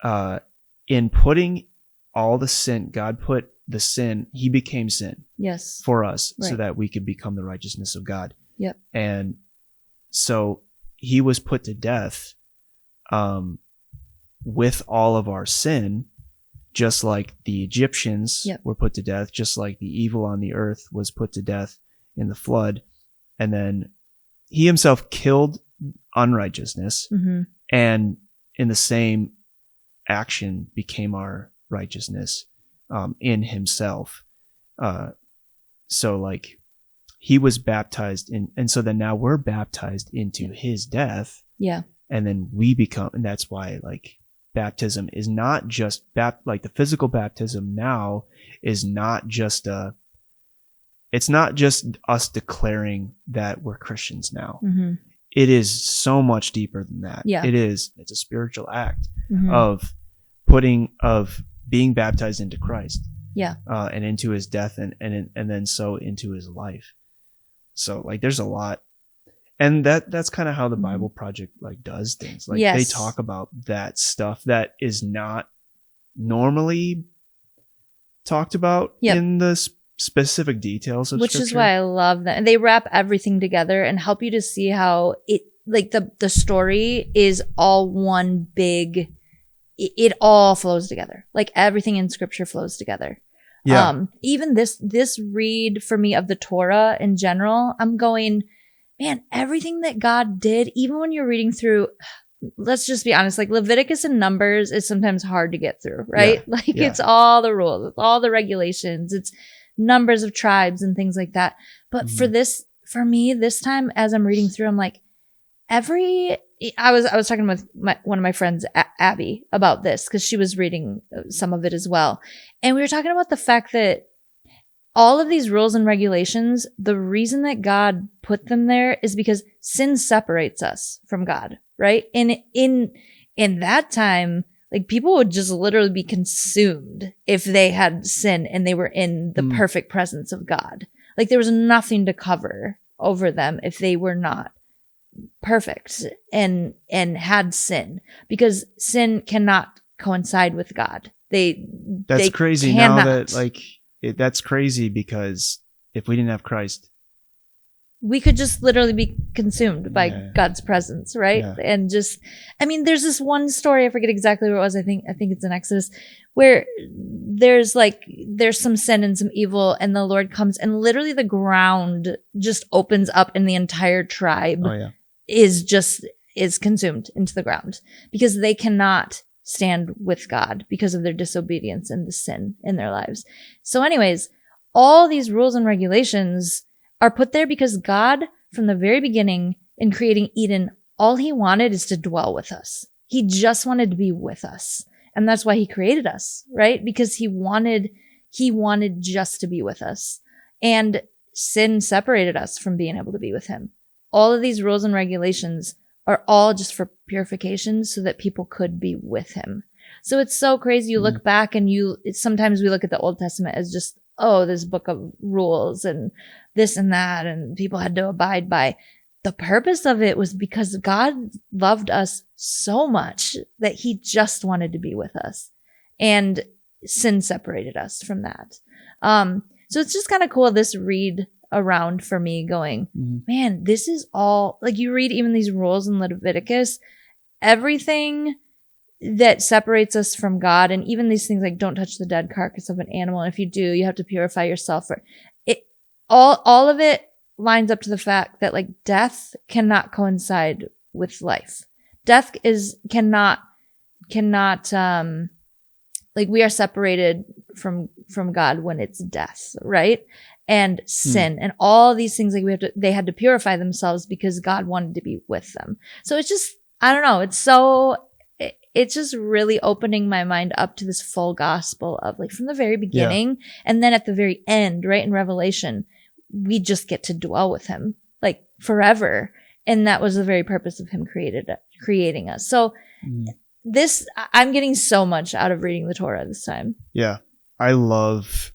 in putting all the sin, God put the sin, he became sin. Yes. For us, so that we could become the righteousness of God. Yep. And so he was put to death with all of our sin, just like the Egyptians were put to death, just like the evil on the earth was put to death in the flood. And then he himself killed unrighteousness, and in the same action became our righteousness in himself. So like he was baptized in, and so then now we're baptized into his death. Yeah. And then we become, and that's why like baptism is not just like the physical baptism now is not just it's not just us declaring that we're Christians now. Mm-hmm. It is so much deeper than that. Yeah. It's a spiritual act Mm-hmm. of being baptized into Christ. Yeah. And into his death and then so into his life. So like there's a lot. And that's kind of how the Bible Project like does things. Like they talk about that stuff that is not normally talked about in the specific details of Which Scripture. is why I love that. And they wrap everything together and help you to see how it, like the story is all one big, it all flows together. Like everything in Scripture flows together. Yeah. Even this read for me of the Torah in general, I'm going, man, everything that God did, even when you're reading through, let's just be honest, like Leviticus and Numbers is sometimes hard to get through, right? It's all the rules, it's all the regulations, it's numbers of tribes and things like that. But for me, this time as I'm reading through, I'm like, I was talking with one of my friends, Abby, about this because she was reading some of it as well. And we were talking about the fact that all of these rules and regulations, the reason that God put them there is because sin separates us from God, right? And in that time, like people would just literally be consumed if they had sin and they were in the perfect presence of God. Like there was nothing to cover over them if they were not perfect and had sin, because sin cannot coincide with God. That's crazy cannot. Now that like that's crazy because if we didn't have Christ, we could just literally be consumed by God's presence, right? Yeah. And just, I mean, there's this one story, I forget exactly what it was. I think it's in Exodus, where there's some sin and some evil, and the Lord comes and literally the ground just opens up and the entire tribe is consumed into the ground because they cannot stand with God because of their disobedience and the sin in their lives. So anyways, all these rules and regulations are put there because God, from the very beginning in creating Eden, all he wanted is to dwell with us. He just wanted to be with us. And that's why he created us, right? Because he wanted just to be with us. And sin separated us from being able to be with him. All of these rules and regulations are all just for purification so that people could be with him. So it's so crazy. You look back and sometimes we look at the Old Testament as just, oh, this book of rules and this and that, and people had to abide by. The purpose of it was because God loved us so much that he just wanted to be with us, and sin separated us from that. So it's just kind of cool, this read around for me going, man, this is all, like you read even these rules in Leviticus, everything that separates us from God, and even these things like don't touch the dead carcass of an animal. And if you do, you have to purify yourself for it. All of it lines up to the fact that like death cannot coincide with life. Death cannot like we are separated from God when it's death, right? And sin and all these things, like they had to purify themselves because God wanted to be with them. So it's just, I don't know, it's just really opening my mind up to this full gospel of like from the very beginning and then at the very end, right? In Revelation, we just get to dwell with him like forever. And that was the very purpose of him creating us. So I'm getting so much out of reading the Torah this time. Yeah. I love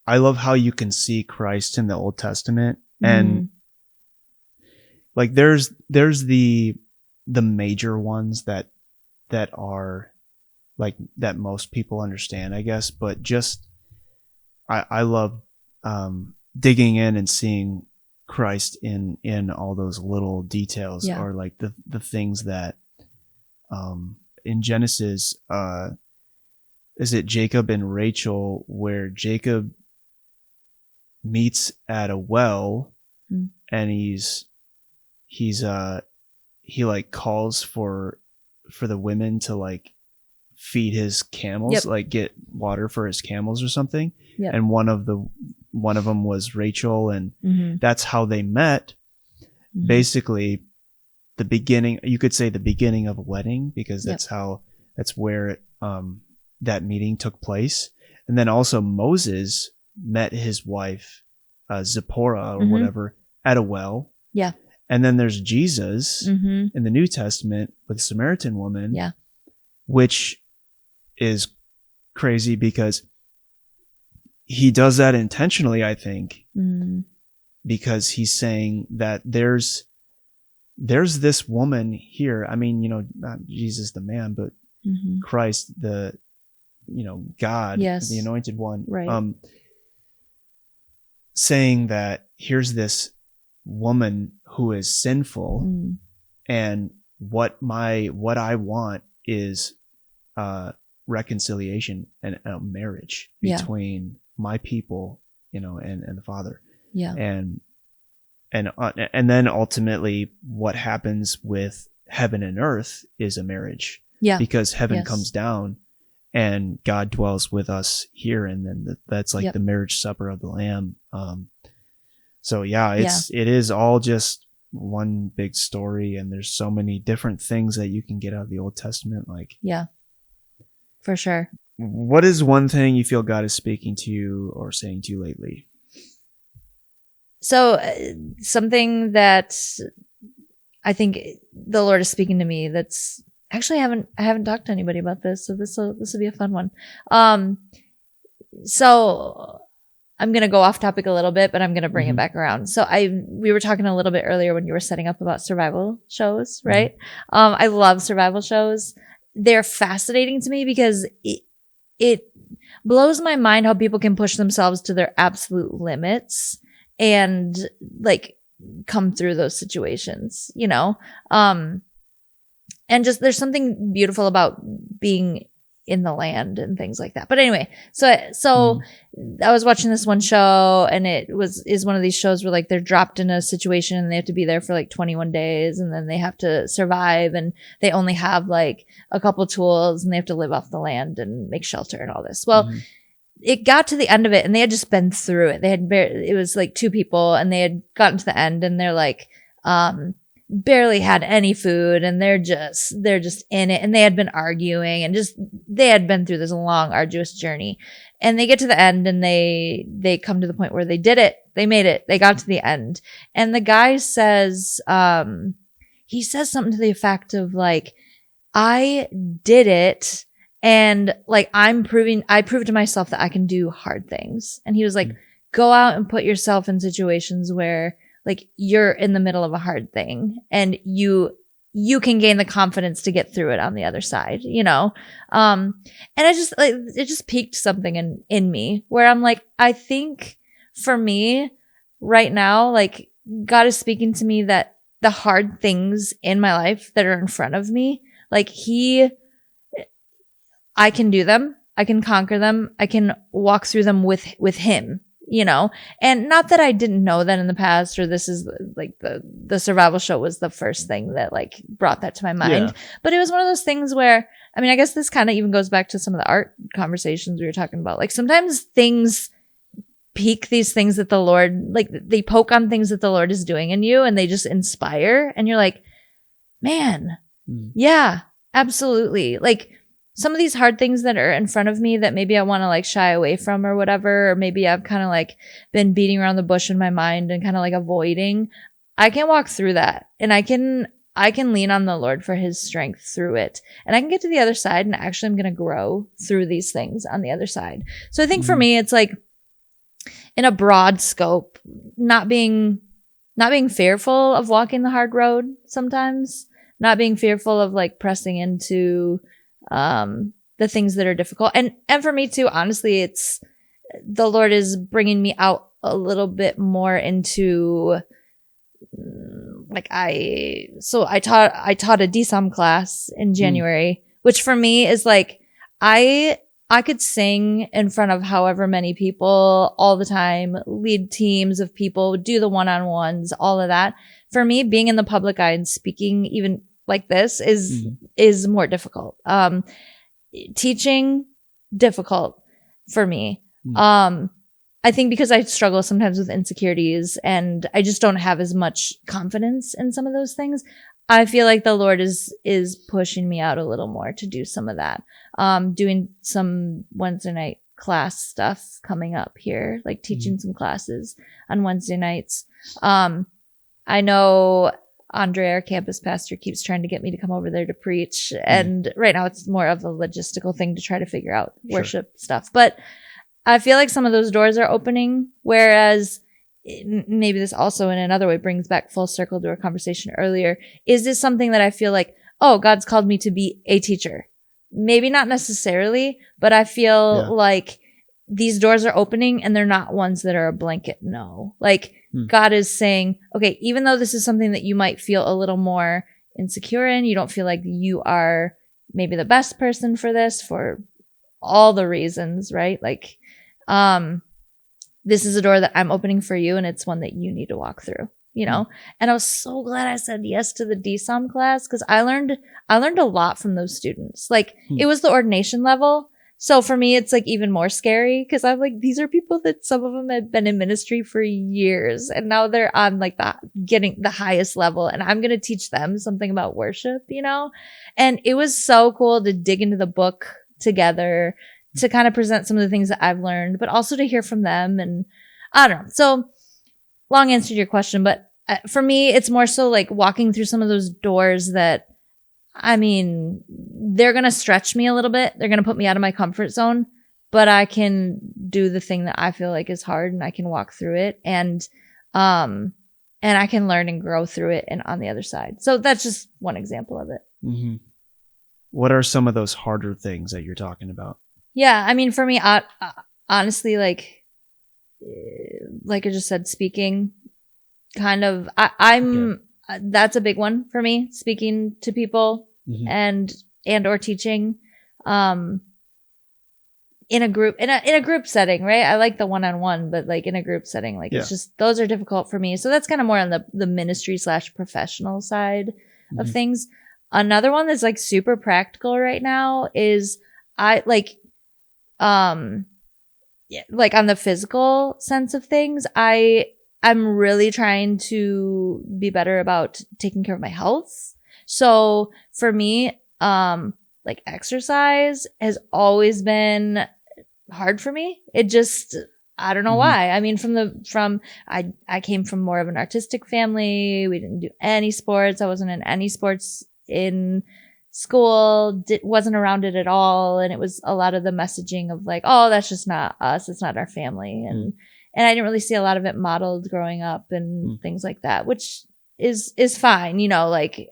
how you can see Christ in the Old Testament. And like there's the major ones that are like that most people understand, I guess, but just I love digging in and seeing Christ in all those little details, or like the things that in Genesis, is it Jacob and Rachel, where Jacob meets at a well and he like calls for the women to like feed his camels, Yep. like get water for his camels or something. Yep. And one of them was Rachel, and Mm-hmm. that's how they met. Mm-hmm. Basically, the beginning, you could say the beginning of a wedding, because Yep. that's where that meeting took place. And then also Moses met his wife, Zipporah or Mm-hmm. whatever, at a well. Yeah. And then there's Jesus Mm-hmm. in the New Testament with the Samaritan woman, Yeah. which is crazy because he does that intentionally, I think, Mm-hmm. because he's saying that there's this woman here. I mean, not Jesus the man, but Mm-hmm. Christ, the, God, Yes. the anointed one, Right. saying that here's this woman who is sinful, Mm. and what I want is reconciliation and a marriage Yeah. between my people, and the Father. Yeah. And then ultimately what happens with heaven and earth is a marriage. Yeah. Because heaven Yes. comes down and God dwells with us here, and then that's like Yep. the marriage supper of the Lamb. So yeah, it is all just one big story, and there's so many different things that you can get out of the Old Testament. Like, Yeah. For sure. what is one thing you feel God is speaking to you or saying to you lately? So something that I think the Lord is speaking to me, that's actually I haven't talked to anybody about this, so this will be a fun one. So I'm going to go off topic a little bit, but I'm going to bring it back around. So we were talking a little bit earlier when you were setting up about survival shows, right? I love survival shows. They're fascinating to me because it blows my mind how people can push themselves to their absolute limits and like come through those situations, and just there's something beautiful about being in the land and things like that. But anyway, so I was watching this one show, and is one of these shows where like they're dropped in a situation and they have to be there for like 21 days, and then they have to survive, and they only have like a couple tools, and they have to live off the land and make shelter and all this. Well, it got to the end of it, and they had just been through it. It was like two people, and they had gotten to the end, and they're like, barely had any food, and they're just in it, and they had been arguing, and just they had been through this long, arduous journey, and they get to the end, and they come to the point where they did it, they made it, they got to the end, and the guy says, he says something to the effect of like, I did it, and like I proved to myself that I can do hard things. And he was like, go out and put yourself in situations where like you're in the middle of a hard thing, and you can gain the confidence to get through it on the other side, and it just piqued something in me where I'm like, I think for me right now, like God is speaking to me that the hard things in my life that are in front of me, like I can do them. I can conquer them. I can walk through them with him, and not that I didn't know that in the past, or this is like the survival show was the first thing that like brought that to my mind. But it was one of those things where, I mean, I guess this kind of even goes back to some of the art conversations we were talking about. Like sometimes things pique these things that the Lord, like they poke on things that the Lord is doing in you, and they just inspire, and you're like, man, yeah, absolutely. Like some of these hard things that are in front of me that maybe I want to like shy away from or whatever, or maybe I've kind of like been beating around the bush in my mind and kind of like avoiding, I can walk through that, and I can lean on the Lord for his strength through it. And I can get to the other side, and actually I'm going to grow through these things on the other side. So I think for me, it's like in a broad scope, not being fearful of walking the hard road sometimes, not being fearful of like pressing into the things that are difficult. And for me too, honestly, it's the Lord is bringing me out a little bit more into like I taught a DSOM class in January, which for me is like, I could sing in front of however many people all the time, lead teams of people, do the one-on-ones, all of that. For me, being in the public eye and speaking even like this is more difficult. teaching, difficult for me. I think because I struggle sometimes with insecurities and I just don't have as much confidence in some of those things. I feel like the Lord is pushing me out a little more to do some of that. Doing some Wednesday night class stuff coming up here, like teaching some classes on Wednesday nights. I know Andre, our campus pastor, keeps trying to get me to come over there to preach. And right now it's more of a logistical thing to try to figure out worship stuff. But I feel like some of those doors are opening, whereas maybe this also in another way brings back full circle to our conversation earlier. Is this something that I feel like, oh, God's called me to be a teacher? Maybe not necessarily, but I feel like these doors are opening and they're not ones that are a blanket no. Like God is saying, okay, even though this is something that you might feel a little more insecure in, you don't feel like you are maybe the best person for this for all the reasons, right? Like, this is a door that I'm opening for you and it's one that you need to walk through, you know? And I was so glad I said yes to the DSOM class because I learned a lot from those students. Like it was the ordination level. So for me, it's like even more scary because I'm like, these are people that some of them have been in ministry for years and now they're on like getting the highest level and I'm going to teach them something about worship, you know? And it was so cool to dig into the book together to kind of present some of the things that I've learned, but also to hear from them. And I don't know. So long answer to your question, but for me, it's more so like walking through some of those doors that, I mean, they're going to stretch me a little bit. They're going to put me out of my comfort zone, but I can do the thing that I feel like is hard and I can walk through it and I can learn and grow through it and on the other side. So that's just one example of it. Mm-hmm. What are some of those harder things that you're talking about? Yeah, I mean, for me, honestly, like I just said, speaking, kind of, that's a big one for me, speaking to people and or teaching, in a group setting, right? I like the one-on-one, but like in a group setting, like it's just, those are difficult for me. So that's kind of more on the ministry / professional side of things. Another one that's like super practical right now is like on the physical sense of things, I'm really trying to be better about taking care of my health. So for me, like exercise has always been hard for me. It just, I don't know why. I mean, I came from more of an artistic family. We didn't do any sports. I wasn't in any sports in school, wasn't around it at all. And it was a lot of the messaging of like, oh, that's just not us. It's not our family. And I didn't really see a lot of it modeled growing up and things like that, which is fine. You know, like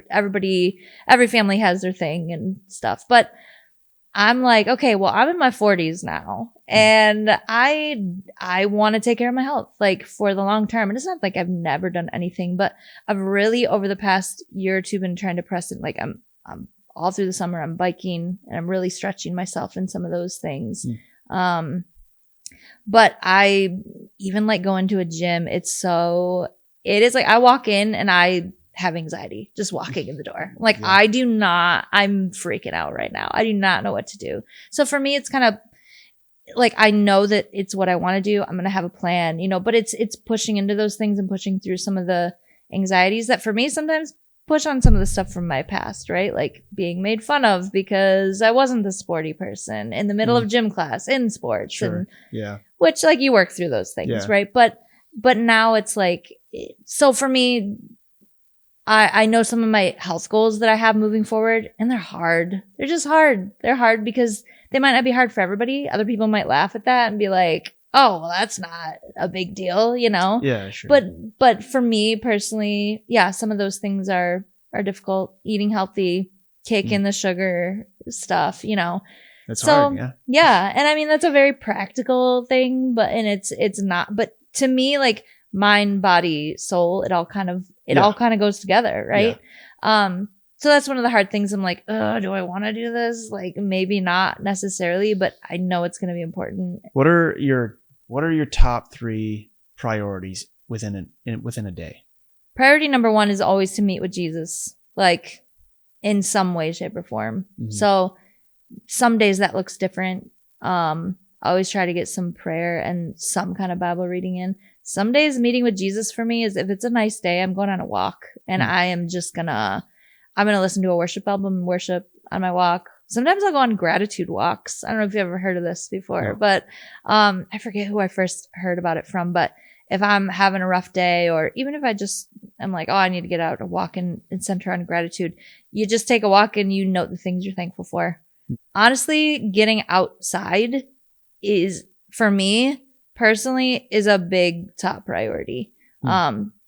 every family has their thing and stuff. But I'm like, okay, well, I'm in my 40s now and I want to take care of my health, like for the long term. And it's not like I've never done anything, but I've really over the past year or two been trying to press it. Like I'm all through the summer, I'm biking and I'm really stretching myself in some of those things. But I even like going to a gym. It is like I walk in and I have anxiety just walking in the door. Like I'm freaking out right now. I do not know what to do. So for me, it's kind of like, I know that it's what I want to do. I'm going to have a plan, you know, but it's pushing into those things and pushing through some of the anxieties that for me sometimes push on some of the stuff from my past, right? Like being made fun of because I wasn't the sporty person in the middle of gym class in sports. Which like you work through those things, right? But now it's like, so for me, I know some of my health goals that I have moving forward and they're hard. They're just hard. They're hard because they might not be hard for everybody. Other people might laugh at that and be like, oh, well, that's not a big deal, you know? Yeah, sure. But for me personally, yeah, some of those things are difficult. Eating healthy, taking the sugar stuff, you know? That's hard, yeah. Yeah. And I mean, that's a very practical thing, and it's not, but to me, like mind, body, soul, it all kind of goes together. Right. So that's one of the hard things. I'm like, oh, do I want to do this? Like maybe not necessarily, but I know it's going to be important. What are your top 3 priorities within a day? Priority number 1 is always to meet with Jesus, like in some way, shape, or form. So some days that looks different. I always try to get some prayer and some kind of Bible reading in. Some days meeting with Jesus for me is if it's a nice day, I'm going on a walk and I am just I'm going to listen to a worship album and worship on my walk. Sometimes I'll go on gratitude walks. I don't know if you've ever heard of this before, but I forget who I first heard about it from. But if I'm having a rough day, or even if I'm like, oh, I need to get out and walk and center on gratitude, you just take a walk and you note the things you're thankful for. Honestly, getting outside is, for me personally, is a big top priority.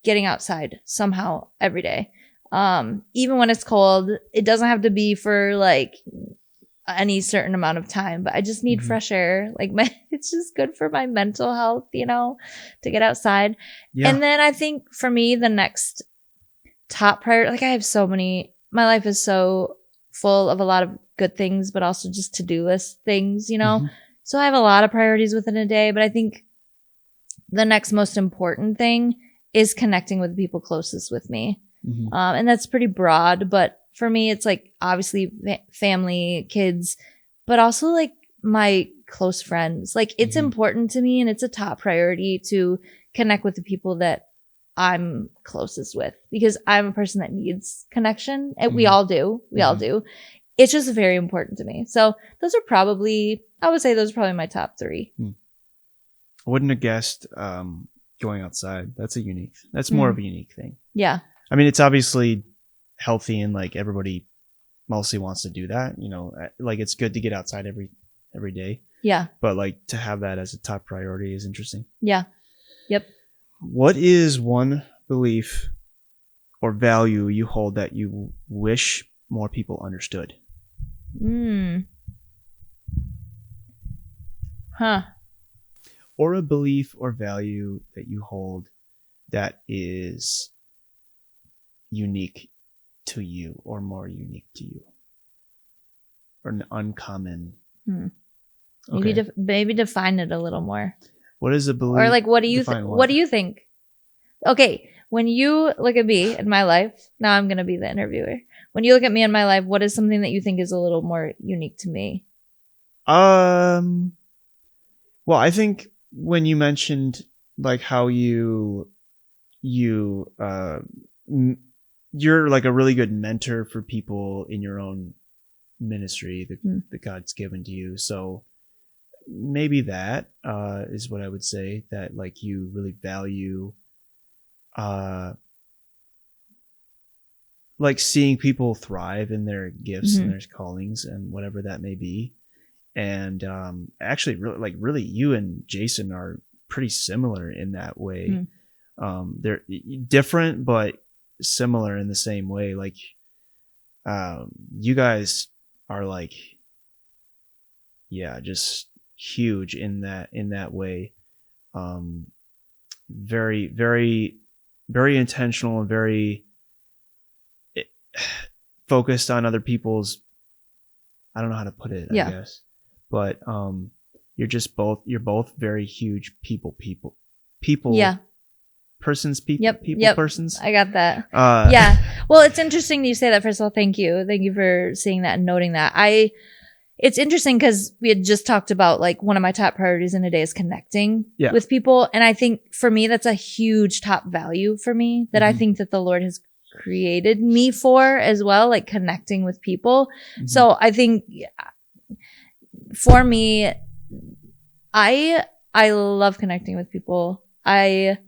Getting outside somehow every day. Even when it's cold, it doesn't have to be for like any certain amount of time, but I just need fresh air. Like it's just good for my mental health, to get outside. Yeah. And then I think for me, the next top priority, like I have so many, my life is so full of a lot of good things, but also just to-do list things, So I have a lot of priorities within a day, but I think the next most important thing is connecting with the people closest with me. And that's pretty broad, but for me, it's like obviously family, kids, but also like my close friends. Like it's important to me and it's a top priority to connect with the people that I'm closest with, because I'm a person that needs connection. And we all do. We all do. It's just very important to me. So those are probably my top three. I wouldn't have guessed going outside. That's more of a unique thing. Yeah. I mean, it's obviously healthy and like everybody mostly wants to do that, like it's good to get outside every day. Yeah. But like to have that as a top priority is interesting. Yeah. Yep. What is one belief or value you hold that you wish more people understood? Or a belief or value that you hold that is unique to you or more unique to you, or an uncommon. Okay. Maybe define it a little more. What is a belief? Or like, what do you think? Okay, when you look at me in my life, now I'm going to be the interviewer. When you look at me in my life, what is something that you think is a little more unique to me? Well, I think when you mentioned like how you're like a really good mentor for people in your own ministry that God's given to you. So maybe that is what I would say, that like you really value like seeing people thrive in their gifts and their callings and whatever that may be. And actually really you and Jason are pretty similar in that way. They're different but similar in the same way. Like you guys are like just huge in that way. Very very very intentional and very focused on other people's, I don't know how to put it, I guess, but you're both very huge people persons. I got that. Well, it's interesting that you say that. First of all, thank you for seeing that and noting that. It's interesting because we had just talked about like one of my top priorities in a day is connecting with people, and I think for me that's a huge top value for me that I think that the Lord has created me for as well, like connecting with people. So I think for me, I love connecting with people. I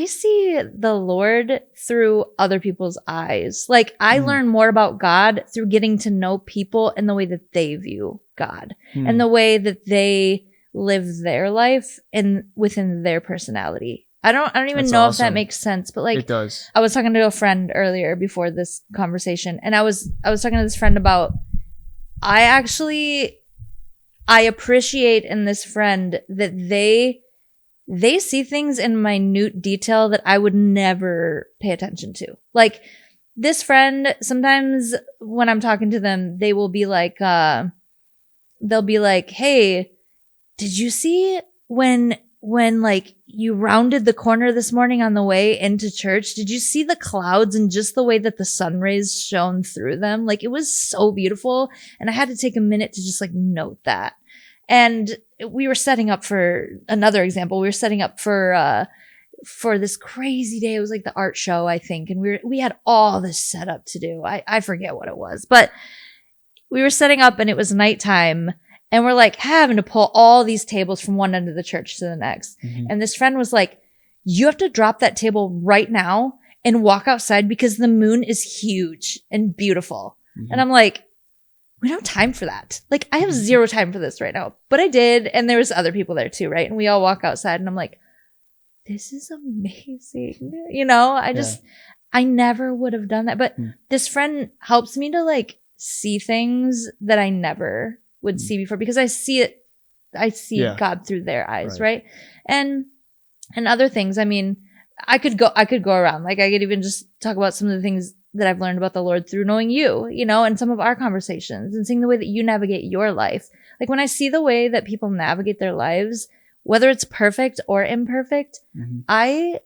see the Lord through other people's eyes. Like I learn more about God through getting to know people and the way that they view God and the way that they live their life and within their personality. I don't even know if that makes sense, but like it does. I was talking to a friend earlier before this conversation, and I was talking to this friend about I appreciate in this friend that they see things in minute detail that I would never pay attention to. Like this friend, sometimes when I'm talking to them, they will be like, they'll be like, hey, did you see when when like you rounded the corner this morning on the way into church, did you see the clouds and just the way that the sun rays shone through them? Like, it was so beautiful. And I had to take a minute to just like note that. And we were setting up for another example. We were setting up for this crazy day. It was like the art show, I think. And we had all this set up to do. I forget what it was, but we were setting up and it was nighttime. And we're like having to pull all these tables from one end of the church to the next. Mm-hmm. And this friend was like, you have to drop that table right now and walk outside because the moon is huge and beautiful. Mm-hmm. And I'm like, we don't have time for that. Like, I have zero time for this right now. But I did. And there was other people there too, right? And we all walk outside and I'm like, this is amazing. You know, I never would have done that. But this friend helps me to like see things that I never would see before because I see God through their eyes, right? And other things. I mean, I could go around. Like, I could even just talk about some of the things that I've learned about the Lord through knowing you, you know, and some of our conversations and seeing the way that you navigate your life. Like, when I see the way that people navigate their lives, whether it's perfect or imperfect, I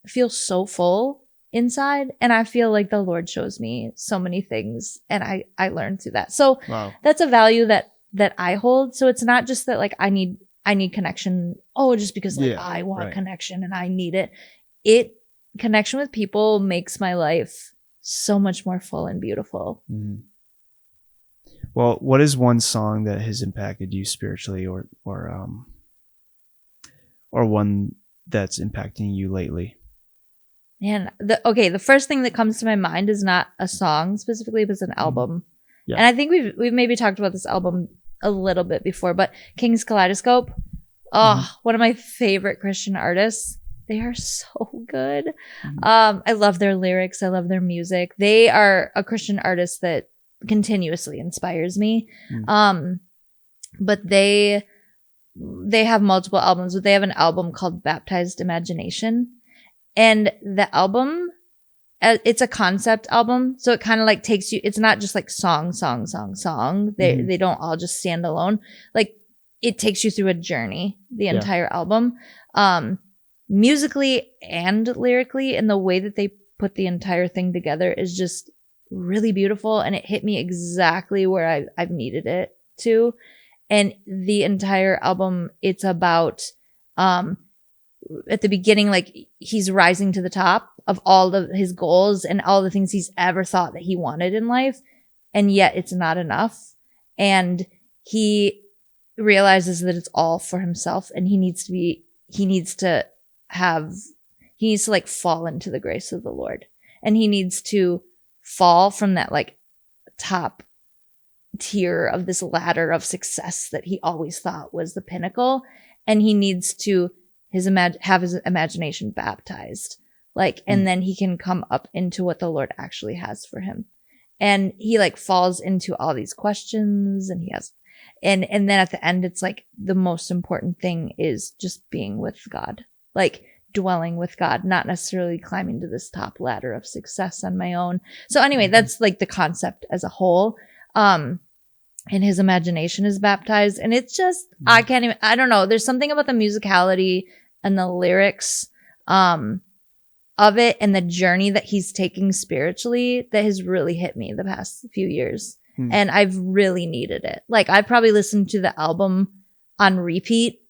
feel so full inside, and I feel like the Lord shows me so many things, and I learned through that. So that's a value that I hold. So it's not just that like I need connection. Oh, just because like I want connection and I need it. Connection with people makes my life so much more full and beautiful. Mm-hmm. Well, what is one song that has impacted you spiritually, or one that's impacting you lately? Man, the first thing that comes to my mind is not a song specifically, but it's an album. Yeah. And I think we've maybe talked about this album a little bit before, but King's Kaleidoscope. One of my favorite Christian artists. They are so good. I love their lyrics. I love their music. They are a Christian artist that continuously inspires me. But they have multiple albums, but they have an album called Baptized Imagination. And the album, it's a concept album. So it kind of like takes you, it's not just like song. They don't all just stand alone. Like, it takes you through a journey, the entire album. Musically and lyrically, and the way that they put the entire thing together is just really beautiful. And it hit me exactly where I've needed it to. And the entire album, it's about, at the beginning, like, he's rising to the top of all of his goals and all the things he's ever thought that he wanted in life. And yet it's not enough. And he realizes that it's all for himself, and he needs to like fall into the grace of the Lord. And he needs to fall from that like top tier of this ladder of success that he always thought was the pinnacle. And he needs to have his imagination baptized, like, and then he can come up into what the Lord actually has for him. And he like falls into all these questions, and and then at the end, it's like the most important thing is just being with God, like dwelling with God, not necessarily climbing to this top ladder of success on my own. So anyway, that's like the concept as a whole. And his imagination is baptized, and it's just, I don't know. There's something about the musicality and the lyrics, of it, and the journey that he's taking spiritually that has really hit me the past few years. And I've really needed it. Like, I've probably listened to the album on repeat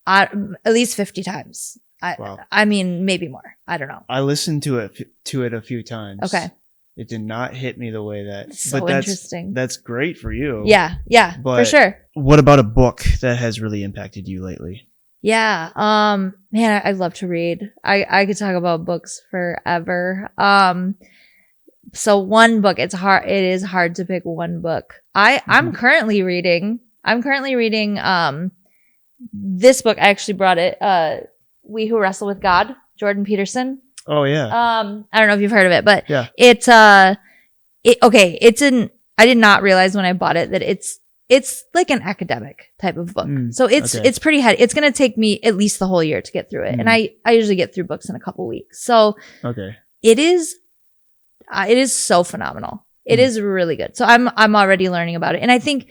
at least 50 times. I mean, maybe more. I don't know. I listened to it a few times. Okay. It did not hit me the way that. So but interesting. That's great for you. Yeah, but for sure. What about a book that has really impacted you lately? Yeah. Man, I love to read. I could talk about books forever. So one book, it is hard to pick one book. I'm currently reading this book. I actually brought it, We Who Wrestle with God, Jordan Peterson. Oh yeah. I don't know if you've heard of it, but yeah. I did not realize when I bought it that it's like an academic type of book. So it's pretty heady. It's going to take me at least the whole year to get through it. And I usually get through books in a couple weeks. So it is so phenomenal. It is really good. So I'm already learning about it. And I think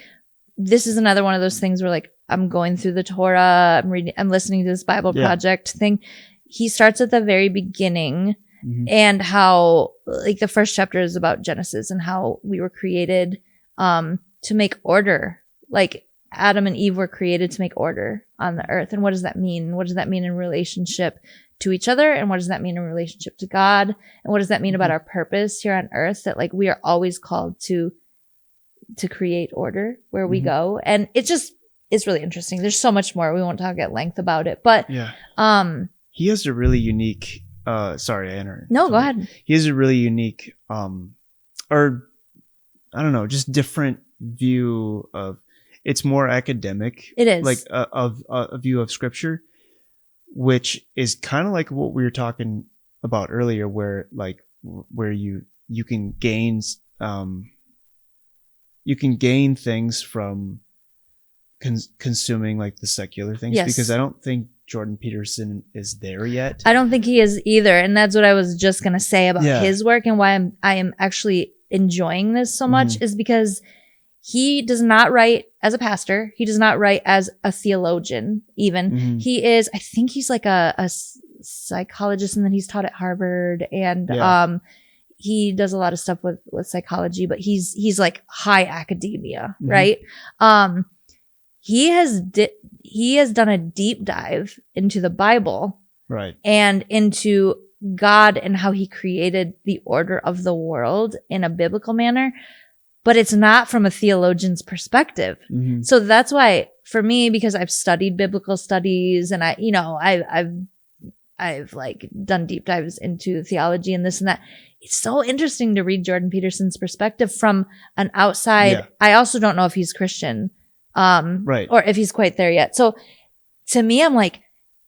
this is another one of those things where, like, I'm going through the Torah, I'm listening to this Bible Project thing. He starts at the very beginning and how like the first chapter is about Genesis and how we were created to make order. Like Adam and Eve were created to make order on the earth. And what does that mean? What does that mean in relationship to each other? And what does that mean in relationship to God? And what does that mean about our purpose here on earth? That like we are always called to create order where we go. And it's really interesting. There's so much more. We won't talk at length about it, but he has a really unique sorry, I interrupted. No, go ahead. He has a really unique or I don't know, just different view of, it's more academic. It is like a view of scripture, which is kind of like what we were talking about earlier, where you can gain things from consuming like the secular things, because I don't think Jordan Peterson is there yet. I don't think he is either, and that's what I was just gonna say about his work and why I am actually enjoying this so much is because he does not write as a pastor. He does not write as a theologian even. He is, I think he's like a psychologist, and then he's taught at Harvard, and he does a lot of stuff with psychology, but he's like high academia, right? He has done a deep dive into the Bible, right, and into God and how he created the order of the world in a biblical manner, but it's not from a theologian's perspective. So that's why for me, because I've studied biblical studies and I've like done deep dives into theology and this and that. It's so interesting to read Jordan Peterson's perspective from an outside. I also don't know if he's Christian, right, or if he's quite there yet. So to me, I'm like,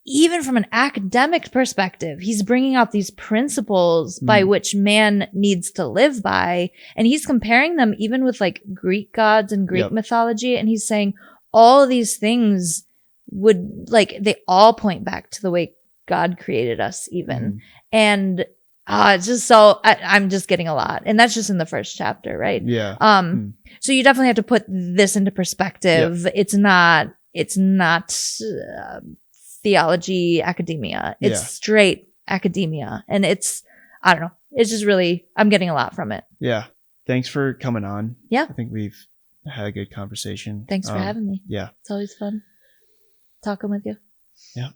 even from an academic perspective, he's bringing out these principles by which man needs to live by. And he's comparing them even with like Greek gods and Greek mythology. And he's saying all of these things would like, they all point back to the way God created us even. And it's just so, I'm just getting a lot. And that's just in the first chapter, right? So you definitely have to put this into perspective. It's not theology academia. It's straight academia. And it's, I don't know. It's just really, I'm getting a lot from it. Yeah. Thanks for coming on. Yeah. I think we've had a good conversation. Thanks for having me. Yeah. It's always fun talking with you. Yeah.